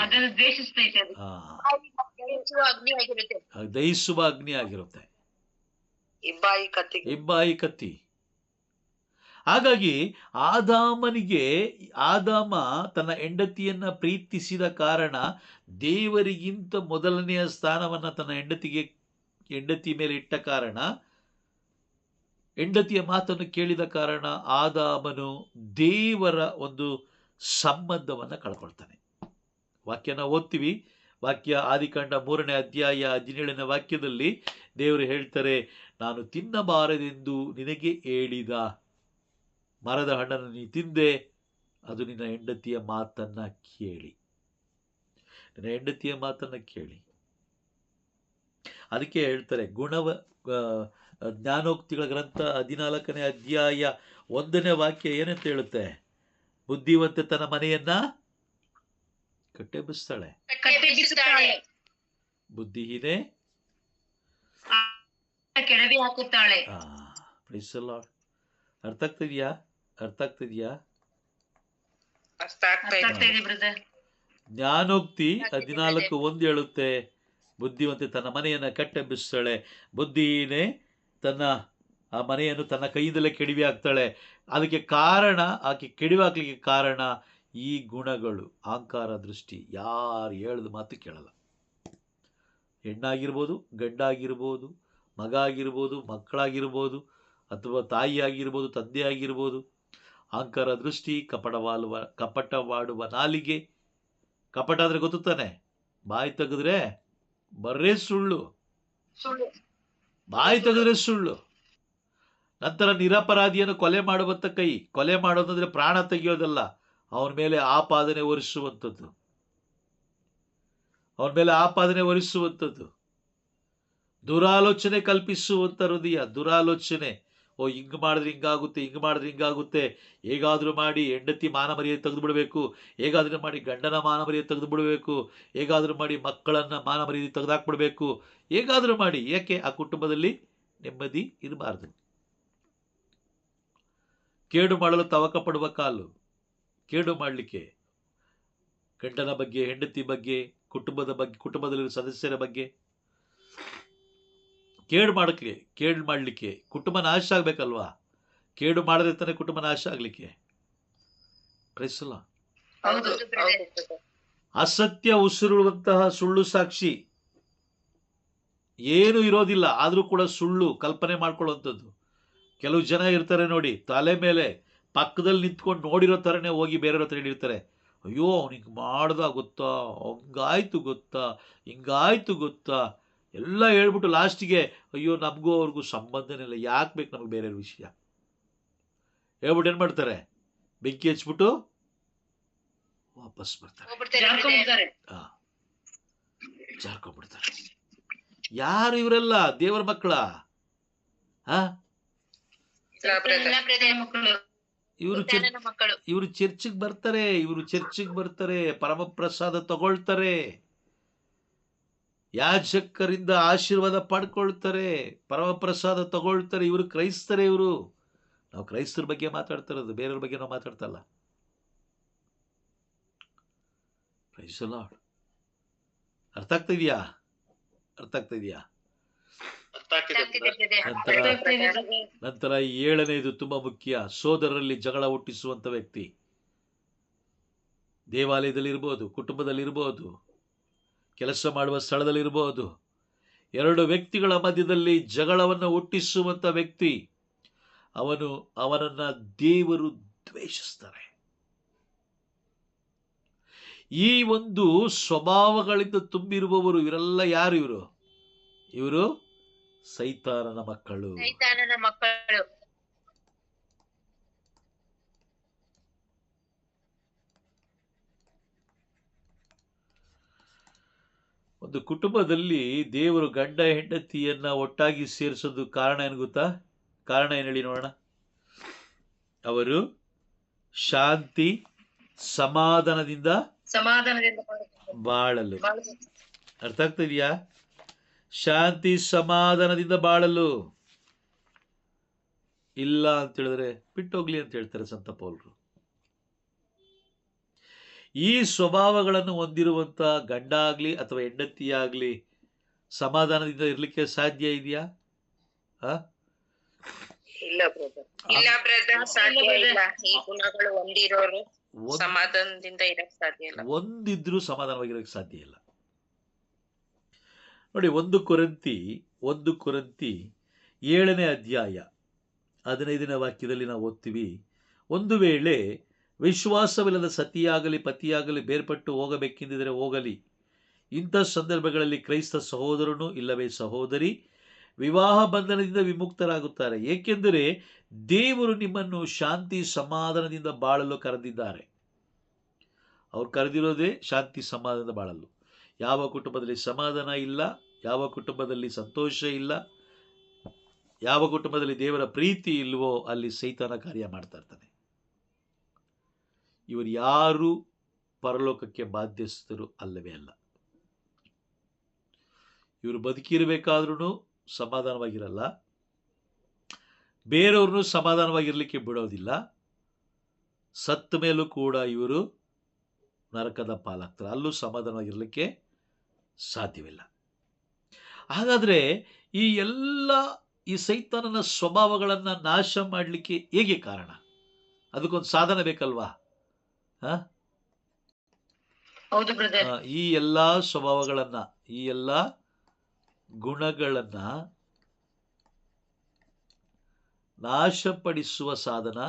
ದಹಿಸುವ ಅಗ್ನಿ ಆಗಿರುತ್ತೆ, ಇಬ್ಬಾಯಿ ಕತ್ತಿ. ಹಾಗಾಗಿ ಆದಾಮ ತನ್ನ ಹೆಂಡತಿಯನ್ನ ಪ್ರೀತಿಸಿದ ಕಾರಣ, ದೇವರಿಗಿಂತ ಮೊದಲನೆಯ ಸ್ಥಾನವನ್ನ ತನ್ನ ಹೆಂಡತಿ ಮೇಲೆ ಇಟ್ಟ ಕಾರಣ, ಹೆಂಡತಿಯ ಮಾತನ್ನು ಕೇಳಿದ ಕಾರಣ ಆದಾಮನು ದೇವರ ಒಂದು ಸಂಬಂಧವನ್ನ ಕಳ್ಕೊಳ್ತಾನೆ. ವಾಕ್ಯನ ಓದ್ತೀವಿ. ವಾಕ್ಯ ಆದಿಕಾಂಡ 3ನೇ ಅಧ್ಯಾಯ 17ನೇ ವಾಕ್ಯದಲ್ಲಿ ದೇವರು ಹೇಳ್ತಾರೆ, ನಾನು ತಿನ್ನಬಾರದೆಂದು ನಿನಗೆ ಹೇಳಿದ ಮರದ ಹಣ್ಣನ್ನು ನೀ ತಿಂದೆ, ಅದು ನಿನ್ನ ಹೆಂಡತಿಯ ಮಾತನ್ನ ಕೇಳಿ. ಅದಕ್ಕೆ ಹೇಳ್ತಾರೆ, ಜ್ಞಾನೋಕ್ತಿಗಳ ಗ್ರಂಥ 14ನೇ ಅಧ್ಯಾಯ 1ನೇ ವಾಕ್ಯ ಏನಂತ ಹೇಳುತ್ತೆ? ಬುದ್ಧಿವಂತೆ ತನ್ನ ಮನೆಯನ್ನ ಕಟ್ಟೆಬ್ಬಿಸ್ತಾಳೆ, ಬುದ್ಧಿಹೀನೆ ಕೆಡವಿ ಹಾಕುತ್ತಾಳೆ. ಅರ್ಥ ಆಗ್ತಿದ್ಯಾ? ಜ್ಞಾನೋಕ್ತಿ 14:1 ಹೇಳುತ್ತೆ, ಬುದ್ಧಿವಂತೆ ತನ್ನ ಮನೆಯನ್ನ ಕಟ್ಟೆಬ್ಬಿಸ್ತಾಳೆ, ಬುದ್ಧಿಹೀನೆ ತನ್ನ ಆ ಮನೆಯನ್ನು ತನ್ನ ಕೈಯಿಂದಲೇ ಕೆಡವಿ ಹಾಕ್ತಾಳೆ. ಅದಕ್ಕೆ ಕಾರಣ, ಆಕೆ ಕೆಡವಿ ಹಾಕ್ಲಿಕ್ಕೆ ಕಾರಣ ಈ ಗುಣಗಳು, ಅಹಂಕಾರ, ದೃಷ್ಟಿ. ಯಾರು ಹೇಳಿದ ಮಾತು ಕೇಳಲ್ಲ. ಹೆಣ್ಣಾಗಿರ್ಬೋದು, ಗಂಡಾಗಿರ್ಬೋದು, ಮಗ ಆಗಿರ್ಬೋದು, ಮಕ್ಕಳಾಗಿರ್ಬೋದು, ಅಥವಾ ತಾಯಿ ಆಗಿರ್ಬೋದು, ತಂದೆ ಆಗಿರ್ಬೋದು. ಅಹಂಕಾರ ದೃಷ್ಟಿ, ಕಪಟವಾಡುವ ನಾಲಿಗೆ. ಕಪಟ ಅಂದ್ರೆ ಗೊತ್ತಾನೆ, ಬಾಯಿ ತೆಗೆದ್ರೆ ಬರ್ರೇ ಸುಳ್ಳು, ಬಾಯಿ ತೆಗೆದ್ರೆ ಸುಳ್ಳು. ನಂತರ ನಿರಪರಾಧಿಯನ್ನು ಕೊಲೆ ಮಾಡುವಂತ ಕೈ. ಕೊಲೆ ಮಾಡೋದಂದ್ರೆ ಪ್ರಾಣ ತೆಗೆಯೋದಲ್ಲ, ಅವನ ಮೇಲೆ ಆಪಾದನೆ ಹೊರಿಸುವಂಥದ್ದು. ದುರಾಲೋಚನೆ ಕಲ್ಪಿಸುವಂತ ಹೃದಯ, ದುರಾಲೋಚನೆ. ಹಿಂಗ್ ಮಾಡಿದ್ರೆ ಹಿಂಗಾಗುತ್ತೆ, ಹೇಗಾದ್ರೂ ಮಾಡಿ ಹೆಂಡತಿ ಮಾನ ಮರ್ಯಾದೆ ತೆಗೆದು ಬಿಡಬೇಕು, ಹೇಗಾದ್ರೂ ಮಾಡಿ ಗಂಡನ ಮಾನ ಮರ್ಯಾದೆ ತೆಗೆದು ಬಿಡಬೇಕು, ಹೇಗಾದ್ರೂ ಮಾಡಿ ಮಕ್ಕಳನ್ನ ಮಾನ ಮರ್ಯಾದೆ ತೆಗೆದಾಕ್ಬಿಡ್ಬೇಕು, ಹೇಗಾದ್ರೂ ಮಾಡಿ. ಯಾಕೆ? ಆ ಕುಟುಂಬದಲ್ಲಿ ನೆಮ್ಮದಿ ಇರಬಾರ್ದು. ಕೇಡು ಮಾಡಲು ತವಕ ಪಡುವ ಕಾಲು. ಕೇಡು ಮಾಡಲಿಕ್ಕೆ ಗಂಡನ ಬಗ್ಗೆ, ಹೆಂಡತಿ ಬಗ್ಗೆ, ಕುಟುಂಬದಲ್ಲಿರುವ ಸದಸ್ಯರ ಬಗ್ಗೆ ಕೇಡು ಮಾಡಲಿಕ್ಕೆ. ಕುಟುಂಬ ನಾಶ ಆಗ್ಬೇಕಲ್ವಾ? ಕೇಡು ಮಾಡದೆ ತಾನೆ ಕುಟುಂಬ ನಾಶ ಆಗ್ಲಿಕ್ಕೆ. ಅಸತ್ಯ ಉಸಿರುಳುವಂತಹ ಸುಳ್ಳು ಸಾಕ್ಷಿ. ಏನು ಇರೋದಿಲ್ಲ, ಆದ್ರೂ ಕೂಡ ಸುಳ್ಳು ಕಲ್ಪನೆ ಮಾಡ್ಕೊಳ್ಳುವಂಥದ್ದು. ಕೆಲವು ಜನ ಇರ್ತಾರೆ ನೋಡಿ, ತಲೆ ಮೇಲೆ ಪಕ್ಕದಲ್ಲಿ ನಿಂತ್ಕೊಂಡು ನೋಡಿರೋ ಥರನೇ ಹೋಗಿ ಬೇರೆಯವ್ರ ಹತ್ರ ಹೇಳಿರ್ತಾರೆ, ಅಯ್ಯೋ ಅವನಿಗೆ ಮಾಡ್ದ ಗೊತ್ತಾ, ಹಂಗಾಯ್ತು ಗೊತ್ತಾ, ಹಿಂಗಾಯ್ತು ಗೊತ್ತಾ, ಎಲ್ಲ ಹೇಳ್ಬಿಟ್ಟು ಲಾಸ್ಟಿಗೆ ಅಯ್ಯೋ ನಮಗೂ ಅವ್ರಿಗೂ ಸಂಬಂಧನೇ ಇಲ್ಲ, ಯಾಕೆ ಬೇಕು ನಮಗೆ ಬೇರೆಯವ್ರ ವಿಷಯ ಹೇಳ್ಬಿಟ್ಟು ಏನು ಮಾಡ್ತಾರೆ? ಬೆಂಕಿ ಹಚ್ಬಿಟ್ಟು ವಾಪಸ್ ಬರ್ತಾರೆ, ಜಾರ್ಕೊಂಡ್ಬಿಡ್ತಾರೆ. ಯಾರು ಇವರೆಲ್ಲ? ದೇವರ ಮಕ್ಕಳ? ಇವರು ಚರ್ಚಿಗೆ ಬರ್ತಾರೆ, ಪರಮಪ್ರಸಾದ ತಗೊಳ್ತಾರೆ, ಯಾಜಕರಿಂದ ಆಶೀರ್ವಾದ ಪಡ್ಕೊಳ್ತಾರೆ, ಪರಮಪ್ರಸಾದ ತಗೊಳ್ತಾರೆ. ಇವರು ಕ್ರೈಸ್ತರೇ. ನಾವು ಕ್ರೈಸ್ತರ ಬಗ್ಗೆ ಮಾತಾಡ್ತಾ ಇರೋದು, ಬೇರೆಯವ್ರ ಬಗ್ಗೆ ನಾವು ಮಾತಾಡ್ತಲ್ಲ. ಅರ್ಥ ಆಗ್ತಿದ್ಯಾ? ನಂತರ 7ನೇದು ತುಂಬಾ ಮುಖ್ಯ. ಸೋದರರಲ್ಲಿ ಜಗಳ ಹುಟ್ಟಿಸುವಂತ ವ್ಯಕ್ತಿ. ದೇವಾಲಯದಲ್ಲಿರ್ಬೋದು, ಕುಟುಂಬದಲ್ಲಿರ್ಬೋದು, ಕೆಲಸ ಮಾಡುವ ಸ್ಥಳದಲ್ಲಿರ್ಬೋದು, 2 ವ್ಯಕ್ತಿಗಳ ಮಧ್ಯದಲ್ಲಿ ಜಗಳವನ್ನು ಹುಟ್ಟಿಸುವಂತ ವ್ಯಕ್ತಿ, ಅವನನ್ನ ದೇವರು ದ್ವೇಷಿಸ್ತಾರೆ. ಈ ಒಂದು ಸ್ವಭಾವಗಳಿಂದ ತುಂಬಿರುವವರು ಇವರೆಲ್ಲ ಯಾರು? ಇವರು ಸೈತಾನನ ಮಕ್ಕಳು. ಸೈತಾನನ ಮಕ್ಕಳು. ಒಂದು ಕುಟುಂಬದಲ್ಲಿ ದೇವರು ಗಂಡ ಹೆಂಡತಿಯನ್ನ ಒಟ್ಟಾಗಿ ಸೇರಿಸೋದು ಕಾರಣ ಏನು ಗೊತ್ತಾ? ಕಾರಣ ಏನು ಹೇಳಿ ನೋಡೋಣ. ಅವರು ಶಾಂತಿ ಸಮಾಧಾನದಿಂದ ಬಾಳಲು. ಅರ್ಥ ಆಗ್ತಾ ಇದೆಯಾ? ಶಾಂತಿ ಸಮಾಧಾನದಿಂದ ಬಾಳಲು. ಇಲ್ಲ ಅಂತ ಹೇಳಿದ್ರೆ ಬಿಟ್ಟೋಗ್ಲಿ ಅಂತ ಹೇಳ್ತಾರೆ ಸಂತ ಪೌಲರು. ಈ ಸ್ವಭಾವಗಳನ್ನು ಹೊಂದಿರುವಂತ ಗಂಡ ಆಗ್ಲಿ ಅಥವಾ ಹೆಂಡತಿಯಾಗ್ಲಿ ಸಮಾಧಾನದಿಂದ ಇರ್ಲಿಕ್ಕೆ ಸಾಧ್ಯ ಇದೆಯಾ? ಇಲ್ಲ ಬ್ರದರ್, ಸಾಧ್ಯ ಇಲ್ಲ. ಈ ಗುಣಗಳು ಹೊಂದಿರೋರು ಸಮಾಧಾನದಿಂದ ಇರಕ್ಕೆ ಸಾಧ್ಯ ಇಲ್ಲ. ಒಂದಿದ್ರೂ ಸಮಾಧಾನವಾಗಿರಕ್ಕೆ ಸಾಧ್ಯ ಇಲ್ಲ. ನೋಡಿ, 1 ಕೊರಿಂಥಿ 7ನೇ ಅಧ್ಯಾಯ 15ನೇ ವಾಕ್ಯದಲ್ಲಿ ನಾವು ಓದ್ತೀವಿ, ಒಂದು ವೇಳೆ ವಿಶ್ವಾಸವಿಲ್ಲದ ಸತಿಯಾಗಲಿ ಪತಿಯಾಗಲಿ ಬೇರ್ಪಟ್ಟು ಹೋಗಬೇಕೆಂದಿದ್ದರೆ ಹೋಗಲಿ. ಇಂಥ ಸಂದರ್ಭಗಳಲ್ಲಿ ಕ್ರೈಸ್ತ ಸಹೋದರನು ಇಲ್ಲವೇ ಸಹೋದರಿ ವಿವಾಹ ಬಂಧನದಿಂದ ವಿಮುಕ್ತರಾಗುತ್ತಾರೆ, ಏಕೆಂದರೆ ದೇವರು ನಿಮ್ಮನ್ನು ಶಾಂತಿ ಸಮಾಧಾನದಿಂದ ಬಾಳಲು ಕರೆದಿದ್ದಾರೆ. ಅವ್ರು ಕರೆದಿರೋದೇ ಶಾಂತಿ ಸಮಾಧಾನದಿಂದ ಬಾಳಲು. ಯಾವ ಕುಟುಂಬದಲ್ಲಿ ಸಮಾಧಾನ ಇಲ್ಲ, ಯಾವ ಕುಟುಂಬದಲ್ಲಿ ಸಂತೋಷ ಇಲ್ಲ, ಯಾವ ಕುಟುಂಬದಲ್ಲಿ ದೇವರ ಪ್ರೀತಿ ಇಲ್ವೋ ಅಲ್ಲಿ ಸೈತಾನ ಕಾರ್ಯ ಮಾಡ್ತಾ ಇರ್ತಾನೆ. ಇವರು ಯಾರು ಪರಲೋಕಕ್ಕೆ ಬಾಧ್ಯಸ್ಥರು ಅಲ್ಲವೇ ಅಲ್ಲ. ಇವರು ಬದುಕಿರಬೇಕಾದ್ರೂ ಸಮಾಧಾನವಾಗಿರಲ್ಲ, ಬೇರೆಯವ್ರನ್ನು ಸಮಾಧಾನವಾಗಿರ್ಲಿಕ್ಕೆ ಬಿಡೋದಿಲ್ಲ. ಸತ್ತ ಮೇಲೂ ಕೂಡ ಇವರು ನರಕದ ಪಾಲಾಗ್ತಾರೆ, ಅಲ್ಲೂ ಸಮಾಧಾನವಾಗಿರ್ಲಿಕ್ಕೆ ಸಾಧ್ಯವಿಲ್ಲ. ಹಾಗಾದ್ರೆ ಈ ಸೈತಾನನ ಸ್ವಭಾವಗಳನ್ನು ನಾಶ ಮಾಡಲಿಕ್ಕೆ ಹೇಗೆ ಕಾರಣ? ಅದಕ್ಕೊಂದು ಸಾಧನ ಬೇಕಲ್ವಾ? ಈ ಎಲ್ಲಾ ಸ್ವಭಾವಗಳನ್ನ, ಈ ಎಲ್ಲಾ ಗುಣಗಳನ್ನ ನಾಶಪಡಿಸುವ ಸಾಧನ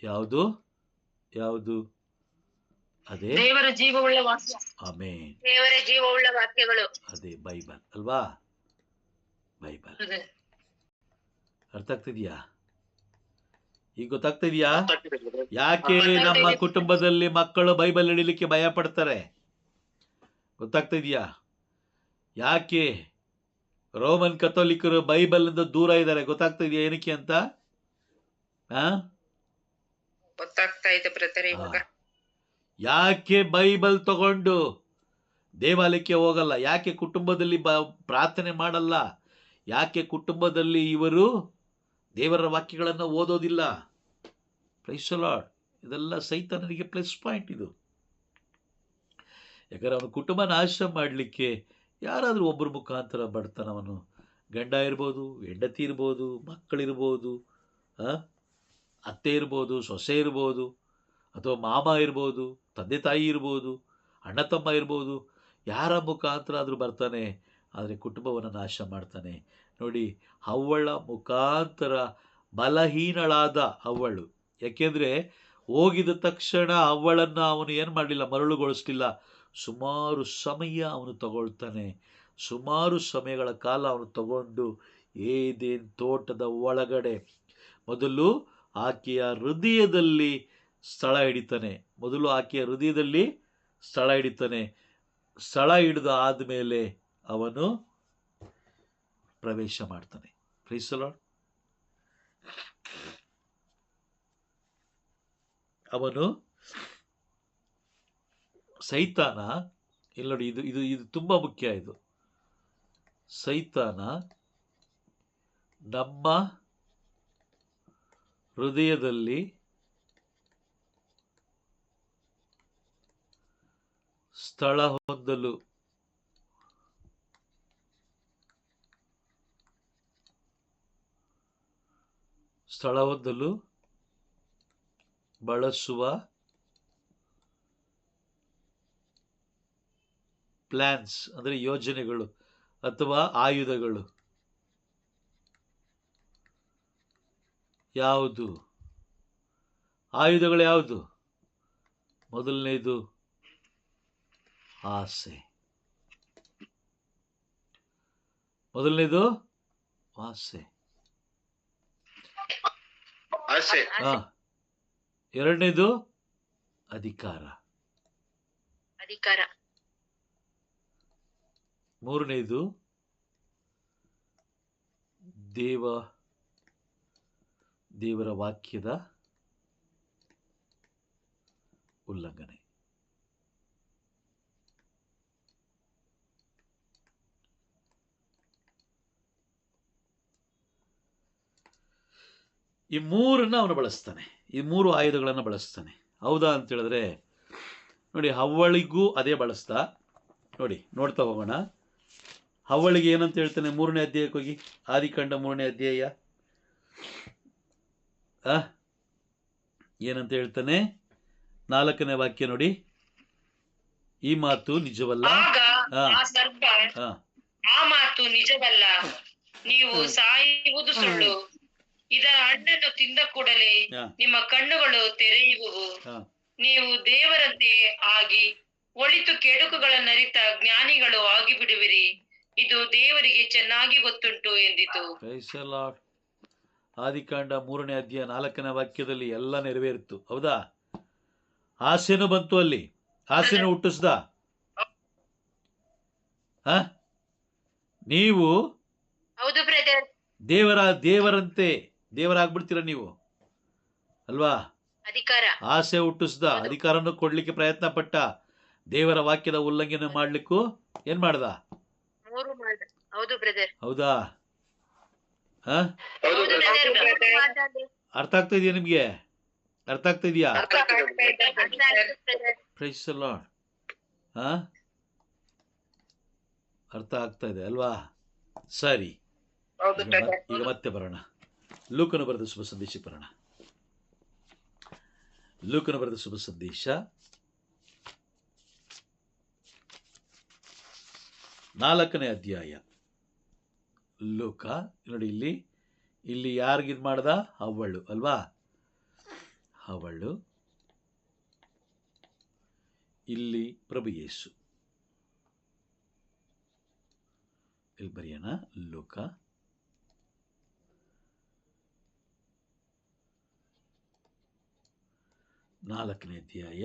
ಯಾವುದು? ಅದೇ ದೇವರ ಜೀವವುಳ್ಳ ವಾಕ್ಯ. ಆಮೆನ್. ದೇವರ ಜೀವವುಳ್ಳ ವಾಕ್ಯಗಳು, ಅದೇ ಬೈಬಲ್ ಅಲ್ವಾ? ಬೈಬಲ್. ಅರ್ಥ ಆಗ್ತಿದ್ಯಾ? ಈಗ ಗೊತ್ತಾಗ್ತಿದ್ಯಾ ಯಾಕೆ ನಮ್ಮ ಕುಟುಂಬದಲ್ಲಿ ಮಕ್ಕಳು ಬೈಬಲ್ ಹಿಡಿಲಿಕ್ಕೆ ಭಯ ಪಡ್ತಾರೆ? ಗೊತ್ತಾಗ್ತಿದ್ಯಾ ಯಾಕೆ ರೋಮನ್ ಕಥೋಲಿಕರು ಬೈಬಲ್ ಇಂದ ದೂರ ಇದ್ದಾರೆ? ಗೊತ್ತಾಗ್ತಿದ್ಯಾ ಏನಕ್ಕೆ ಅಂತ? ಗೊತ್ತಾಗ್ತಾ ಇದೆ ಬ್ರದರ್. ಇವಾಗ ಯಾಕೆ ಬೈಬಲ್ ತಗೊಂಡು ದೇವಾಲಯಕ್ಕೆ ಹೋಗಲ್ಲ? ಯಾಕೆ ಕುಟುಂಬದಲ್ಲಿ ಪ್ರಾರ್ಥನೆ ಮಾಡಲ್ಲ? ಯಾಕೆ ಕುಟುಂಬದಲ್ಲಿ ಇವರು ದೇವರ ವಾಕ್ಯಗಳನ್ನು ಓದೋದಿಲ್ಲ? Price the lord. ಇದೆಲ್ಲ ಸೈತಾನನಿಗೆ ಪ್ಲಸ್ ಪಾಯಿಂಟ್ ಇದು. ಯಾಕಂದ್ರೆ ಅವನು ಕುಟುಂಬ ನಾಶ ಮಾಡಲಿಕ್ಕೆ ಯಾರಾದರೂ ಒಬ್ಬರ ಮುಖಾಂತರ ಬಡತನವನು, ಗಂಡ ಇರ್ಬೋದು, ಹೆಂಡತಿ ಇರ್ಬೋದು, ಮಕ್ಕಳಿರ್ಬೋದು, ಅತ್ತೆ ಇರ್ಬೋದು, ಸೊಸೆ ಇರ್ಬೋದು, ಅಥವಾ ಮಾಮ ಇರ್ಬೋದು, ತಂದೆ ತಾಯಿ ಇರ್ಬೋದು, ಅಣ್ಣ ತಮ್ಮ ಇರ್ಬೋದು, ಯಾರ ಮುಖಾಂತರ ಆದರೂ ಬರ್ತಾನೆ, ಆದರೆ ಕುಟುಂಬವನ್ನು ನಾಶ ಮಾಡ್ತಾನೆ. ನೋಡಿ, ಅವ್ವಳ ಮುಖಾಂತರ ಬಲಹೀನಳಾದ ಅವ್ವಳು, ಯಾಕೆಂದರೆ ಹೋಗಿದ ತಕ್ಷಣ ಅವ್ವಳನ್ನು ಅವನು ಏನು ಮಾಡಲಿಲ್ಲ, ಮರಳುಗೊಳಿಸಲಿಲ್ಲ. ಸುಮಾರು ಸಮಯ ಅವನು ತಗೊಳ್ತಾನೆ. ಸುಮಾರು ಸಮಯಗಳ ಕಾಲ ಅವನು ತಗೊಂಡು ಏದೇನ್ ತೋಟದ ಒಳಗಡೆ ಮೊದಲು ಆಕೆಯ ಹೃದಯದಲ್ಲಿ ಸ್ಥಳ ಹಿಡಿತಾನೆ. ಸ್ಥಳ ಹಿಡಿದು ಆದಮೇಲೆ ಅವನು ಪ್ರವೇಶ ಮಾಡ್ತಾನೆ. Praise the lord. ಅವನು ಸೈತಾನ, ಇಲ್ಲಿ ನೋಡಿ, ಇದು ತುಂಬಾ ಮುಖ್ಯ. ಇದು ಸೈತಾನ ನಮ್ಮ ಹೃದಯದಲ್ಲಿ ಸ್ಥಳ ಹೊಂದಲು ಬಳಸುವ ಪ್ಲಾನ್ಸ್, ಅಂದರೆ ಯೋಜನೆಗಳು, ಅಥವಾ ಆಯುಧಗಳು ಯಾವುದು? ಆಯುಧಗಳು ಯಾವುದು? ಮೊದಲನೇದು ಆಸೆ. ಮೊದಲನೇದು ಆಸೆ. ಹಾ. ಎರಡನೇದು ಅಧಿಕಾರ. ಮೂರನೇದು ದೇವರ ವಾಕ್ಯದ ಉಲ್ಲಂಘನೆ. ಈ ಮೂರನ್ನ ಅವನು ಬಳಸ್ತಾನೆ, ಈ ಮೂರು ಆಯುಧಗಳನ್ನು ಬಳಸ್ತಾನೆ. ಹೌದಾ ಅಂತ ಹೇಳಿದ್ರೆ ನೋಡಿ, ಹವ್ವಳಿಗೂ ಅದೇ ಬಳಸ್ತಾ. ನೋಡಿ, ನೋಡ್ತಾ ಹೋಗೋಣ. ಹವ್ವಳಿಗೆ ಏನಂತ ಹೇಳ್ತಾನೆ? 3ನೇ ಅಧ್ಯಾಯಕ್ಕೆ ಹೋಗಿ, ಆದಿಕಾಂಡ 3ನೇ ಅಧ್ಯಾಯ. ಏನಂತ ಹೇಳ್ತಾನೆ? 4ನೇ ವಾಕ್ಯ ನೋಡಿ. ಈ ಮಾತು ನಿಜವಲ್ಲ. ಆ ಮಾತು ನಿಜವಲ್ಲ, ನೀವು ಸಾಯುವುದು ಸುಳ್ಳು. ಇದರ ಹಣ್ಣನ್ನು ತಿಂದ ಕೂಡಲೇ ನಿಮ್ಮ ಕಣ್ಣುಗಳು ತೆರೆಯುವುವು, ನೀವು ದೇವರಂತೆ ಆಗಿ ಒಳಿತು ಕೆಡುಕುಗಳನ್ನರಿತ ಜ್ಞಾನಿಗಳು ಆಗಿಬಿಡುವಿರಿ. ಇದು ದೇವರಿಗೆ ಚೆನ್ನಾಗಿ ಗೊತ್ತುಂಟು ಎಂದಿತು. ಆದಿಕಾಂಡ 3ನೇ ಅಧ್ಯಾಯ 4ನೇ ವಾಕ್ಯದಲ್ಲಿ ಎಲ್ಲ ನೆರವೇರಿತು. ಹೌದಾ? ಆಸೆನೂ ಬಂತು ಅಲ್ಲಿ, ಆಸೆನೂ ಹುಟ್ಟಿಸ್ದ. ನೀವು ದೇವರಂತೆ ದೇವರಾಗ್ಬಿಡ್ತೀರ ನೀವು ಅಲ್ವಾ? ಆಸೆ ಹುಟ್ಟಿಸ್ದ, ಅಧಿಕಾರವನ್ನು ಕೊಡ್ಲಿಕ್ಕೆ ಪ್ರಯತ್ನ ಪಟ್ಟ, ದೇವರ ವಾಕ್ಯದ ಉಲ್ಲಂಘನೆ ಮಾಡ್ಲಿಕ್ಕೂ ಏನ್ ಮಾಡ್ದ? ಹೌದಾ? ಅರ್ಥ ಆಗ್ತಾ ಇದೆಯಾ ನಿಮ್ಗೆ? ಅರ್ಥ ಆಗ್ತಾ ಇದೆಯಾ? Praise the lord. ಅರ್ಥ ಆಗ್ತಾ ಇದೆ ಅಲ್ವಾ? ಸರಿ, ಈಗ ಮತ್ತೆ ಬರೋಣ. ಲೂಕನು ಬರೆದ ಶುಭ ಸಂದೇಶಕ್ಕೆ ಬರೋಣ. ಲೂಕನು ಬರೆದ ಶುಭ ಸಂದೇಶ 4ನೇ ಅಧ್ಯಾಯ. ಲೂಕ ನೋಡಿ, ಇಲ್ಲಿ ಯಾರಿಗಿದ್ ಮಾಡ್ದ? ಹವ್ವಳು ಅಲ್ವಾ? ಹವ್ವಳು. ಇಲ್ಲಿ ಪ್ರಭು ಯೇಸು. ಇಲ್ಲಿ ಬರೆಯೋಣ. ಲೂಕ 4ನೇ ಅಧ್ಯಾಯ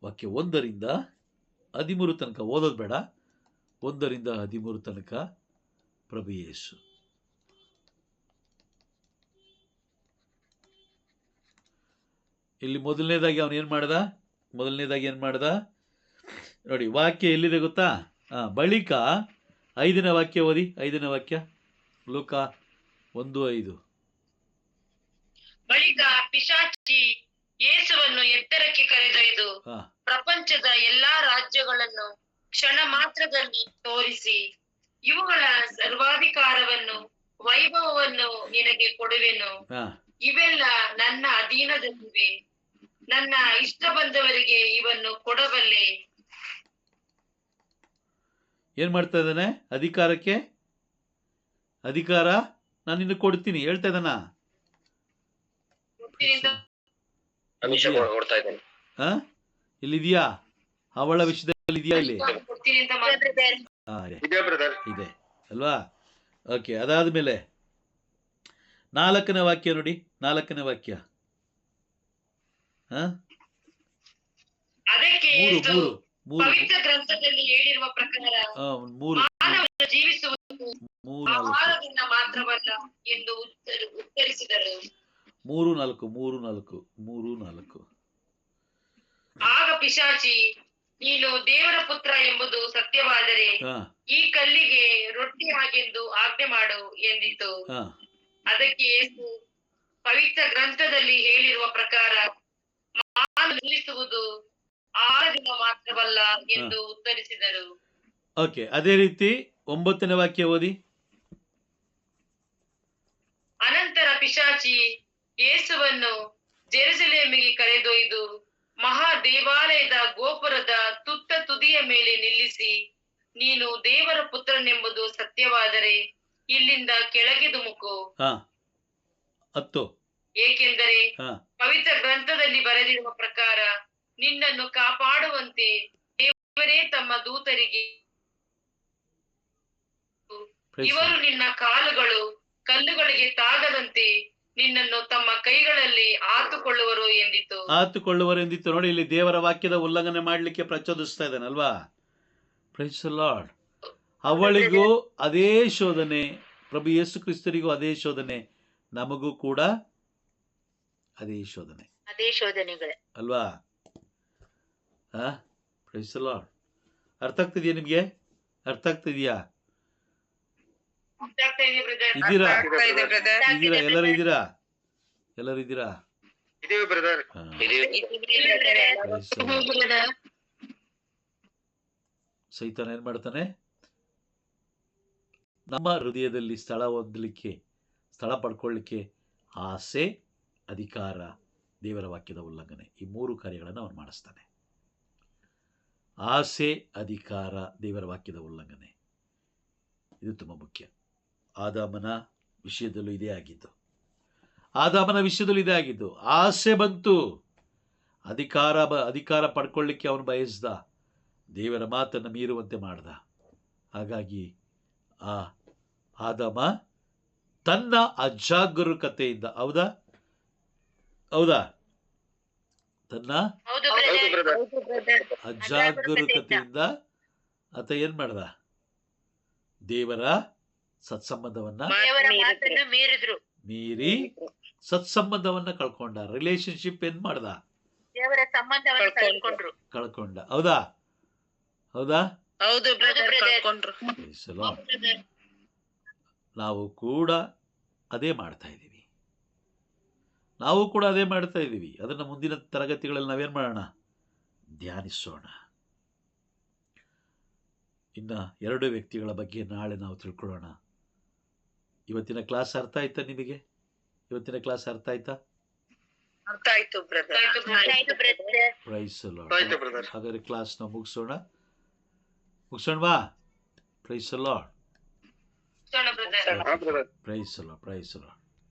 ವಾಕ್ಯ 1ರಿಂದ 13 ತನಕ. ಓದೋದು ಬೇಡ, 1ರಿಂದ 13 ತನಕ. ಪ್ರಭು ಯೇಸು. ಇಲ್ಲಿ ಮೊದಲನೇದಾಗಿ ಅವನು ಏನ್ ಮಾಡ್ದ? ನೋಡಿ, ವಾಕ್ಯ ಎಲ್ಲಿದೆ ಗೊತ್ತಾ? ಬಳಿಕ 5ನೇ ವಾಕ್ಯ ಓದಿ. 5ನೇ ವಾಕ್ಯ ಲೂಕ 1:5. ಬಳಿಕ ಪಿಶಾಚಿ ಯೇಸುವನ್ನು ಎತ್ತರಕ್ಕೆ ಕರೆದೊಯ್ದು ಪ್ರಪಂಚದ ಎಲ್ಲಾ ರಾಜ್ಯಗಳನ್ನು ಕ್ಷಣ ಮಾತ್ರದಲ್ಲಿ ತೋರಿಸಿ, ಇವುಗಳ ಸರ್ವಾಧಿಕಾರವನ್ನು ವೈಭವವನ್ನು ನಿನಗೆ ಕೊಡುವೆನು. ಇವೆಲ್ಲ ನನ್ನ ಅಧೀನದಲ್ಲಿವೆ. ನನ್ನ ಇಷ್ಟ ಬಂದವರಿಗೆ ಇವನ್ನು ಕೊಡಬಲ್ಲೆ. ಏನ್ ಮಾಡ್ತಾ ಇದ್ದಾನೆ? ಅಧಿಕಾರ ನಾನು ನಿನ್ನ ಕೊಡ್ತೀನಿ ಹೇಳ್ತಾ ಇದ್ದಾನ. ಇಲ್ಲಿದ್ಯಾ? ಅವಳ ವಿಷಯದಲ್ಲಿ ಇದೆಯಾ? ಇಲ್ಲಿ ಇದೆ ಅಲ್ವಾ? ಓಕೆ, ಅದಾದ್ಮೇಲೆ 4ನೇ ವಾಕ್ಯ ನೋಡಿ. 4ನೇ ವಾಕ್ಯ. ಪವಿತ್ರ ಗ್ರಂಥದಲ್ಲಿ ಹೇಳಿರುವ ಪ್ರಕಾರ ಮಾನವನು ಜೀವಿಸುವುದು ಆಹಾರದಿಂದ ಮಾತ್ರವಲ್ಲ ಎಂದು ಉತ್ತರಿಸಿದರು. 3:4. ಆಗ ಪಿಶಾಚಿ, ನೀನು ದೇವರ ಪುತ್ರ ಎಂಬುದು ಸತ್ಯವಾದರೆ ಈ ಕಲ್ಲಿಗೆ ರೊಟ್ಟಿ ಹಾಗೆಂದು ಆಜ್ಞೆ ಮಾಡು ಎಂದಿತು. ಅದಕ್ಕೆ ಯೇಸು, ಪವಿತ್ರ ಗ್ರಂಥದಲ್ಲಿ ಹೇಳಿರುವ ಪ್ರಕಾರ ಮಾನವನು ಜೀವಿಸುವುದು ಆಹಾರದಿಂದ ಮಾತ್ರವಲ್ಲ ಎಂದು ಉತ್ತರಿಸಿದರು. ಓಕೆ, ಅದೇ ರೀತಿ 9ನೇ ವಾಕ್ಯ ಓದಿ. ಅನಂತರ ಪಿಶಾಚಿ ಯೇಸುವನ್ನು ಜೆರುಸಲೇಮಿಗೆ ಕರೆದೊಯ್ದು ಮಹಾ ದೇವಾಲಯದ ಗೋಪುರದ ತುತ್ತ ತುದಿಯ ಮೇಲೆ ನಿಲ್ಲಿಸಿ, ನೀನು ದೇವರ ಪುತ್ರನೆಂಬುದು ಸತ್ಯವಾದರೆ ಇಲ್ಲಿಂದ ಕೆಳಗೆ ಧುಮುಕು. ಹಾ 10. ಏಕೆಂದರೆ ಹಾ ಪವಿತ್ರ ಗ್ರಂಥದಲ್ಲಿ ಬರೆದಿರುವ ಪ್ರಕಾರ ನಿನ್ನನ್ನು ಕಾಪಾಡುವಂತೆ ದೇವರೇ ತಮ್ಮ ದೂತರಿಗೆ Praise ಇವರು God. ನಿನ್ನ ಕಾಲುಗಳು ಕಲ್ಲುಗಳಿಗೆ ತಾಗದಂತೆ ನಿನ್ನನ್ನು ತಮ್ಮ ಕೈಗಳಲ್ಲಿ ಆತುಕೊಳ್ಳುವರು ಎಂದಿತು. ಆತುಕೊಳ್ಳುವರೆಂದಿತ್ತು. ನೋಡಿ, ಇಲ್ಲಿ ದೇವರ ವಾಕ್ಯದ ಉಲ್ಲಂಘನೆ ಮಾಡಲಿಕ್ಕೆ ಪ್ರಚೋದಿಸ್ತಾ ಇದ್ದಾನಲ್ವಾ. Praise the lord. ಅವಳಿಗೂ ಅದೇ ಶೋಧನೆ, ಪ್ರಭು ಯೇಸು ಕ್ರಿಸ್ತರಿಗೂ ಅದೇ ಶೋಧನೆ, ನಮಗೂ ಕೂಡ ಅದೇ ಶೋಧನೆ, ಅದೇ ಶೋಧನೆಗಳೇ ಅಲ್ವಾ. Praise the lord. ಅರ್ಥ ಆಗ್ತಿದ್ಯಾ ನಿಮ್ಗೆ? ಅರ್ಥ ಆಗ್ತಿದ್ಯಾ? ಇದ್ದೀರಾ? ಇದ್ದೀರಾ? ಎಲ್ಲರೂ ಇದ್ದೀರಾ? ಎಲ್ಲರೂ ಇದ್ದೀರಾ? ಹಾ. Praise the Lord. ಸೈತಾನ ಏನ್ ಮಾಡ್ತಾನೆ? ನಮ್ಮ ಹೃದಯದಲ್ಲಿ ಸ್ಥಳ ಹೊಂದಲಿಕ್ಕೆ, ಸ್ಥಳ ಪಡ್ಕೊಳ್ಳಿಕ್ಕೆ ಆಸೆ, ಅಧಿಕಾರ, ದೇವರ ವಾಕ್ಯದ ಉಲ್ಲಂಘನೆ, ಈ 3 ಕಾರ್ಯಗಳನ್ನು ಅವನು ಮಾಡಿಸ್ತಾನೆ. ಆಸೆ, ಅಧಿಕಾರ, ದೇವರ ವಾಕ್ಯದ ಉಲ್ಲಂಘನೆ, ಇದು ತುಂಬ ಮುಖ್ಯ. ಆದಾಮನ ವಿಷಯದಲ್ಲೂ ಇದೇ ಆಗಿದ್ದು. ಆಸೆ ಬಂತು, ಅಧಿಕಾರ ಪಡ್ಕೊಳ್ಳಿಕ್ಕೆ ಅವನು ಬಯಸ್ದ, ದೇವರ ಮಾತನ್ನು ಮೀರುವಂತೆ ಮಾಡ್ದ. ಹಾಗಾಗಿ ಆ ಆದಾಮ ತನ್ನ ಅಜಾಗರೂಕತೆಯಿಂದ, ಹೌದಾ, ತನ್ನ ಅಜಾಗರೂಕತೆಯಿಂದ ಆತ ಏನ್ ಮಾಡ್ದ? ದೇವರ ಸತ್ಸಂಬಂಧವನ್ನ ಮೀರಿ ಸತ್ಸಂಬಂಧವನ್ನ ಕಳ್ಕೊಂಡ. ರಿಲೇಶನ್ಶಿಪ್ ಏನ್ ಮಾಡ್ದ? ಕಳ್ಕೊಂಡ. ಹೌದಾ? Praise the Lord. ನಾವು ಕೂಡ ಅದೇ ಮಾಡ್ತಾ ಇದ್ದೀವಿ. ಅದನ್ನ ಮುಂದಿನ ತರಗತಿಗಳಲ್ಲಿ ನಾವೇನ್ ಮಾಡೋಣ? ಧ್ಯಾನಿಸೋಣ. ಇನ್ನ 2 ವ್ಯಕ್ತಿಗಳ ಬಗ್ಗೆ ನಾಳೆ ನಾವು ತಿಳ್ಕೊಳ್ಳೋಣ. ಇವತ್ತಿನ ಕ್ಲಾಸ್ ಅರ್ಥ ಆಯ್ತಾ ನಿಮಗೆ? Praise the lord. ಹಾಗಾದ್ರೆ ಕ್ಲಾಸ್ ನಾವು ಮುಗಿಸೋಣವಾ? Praise the lord. Praise the lord.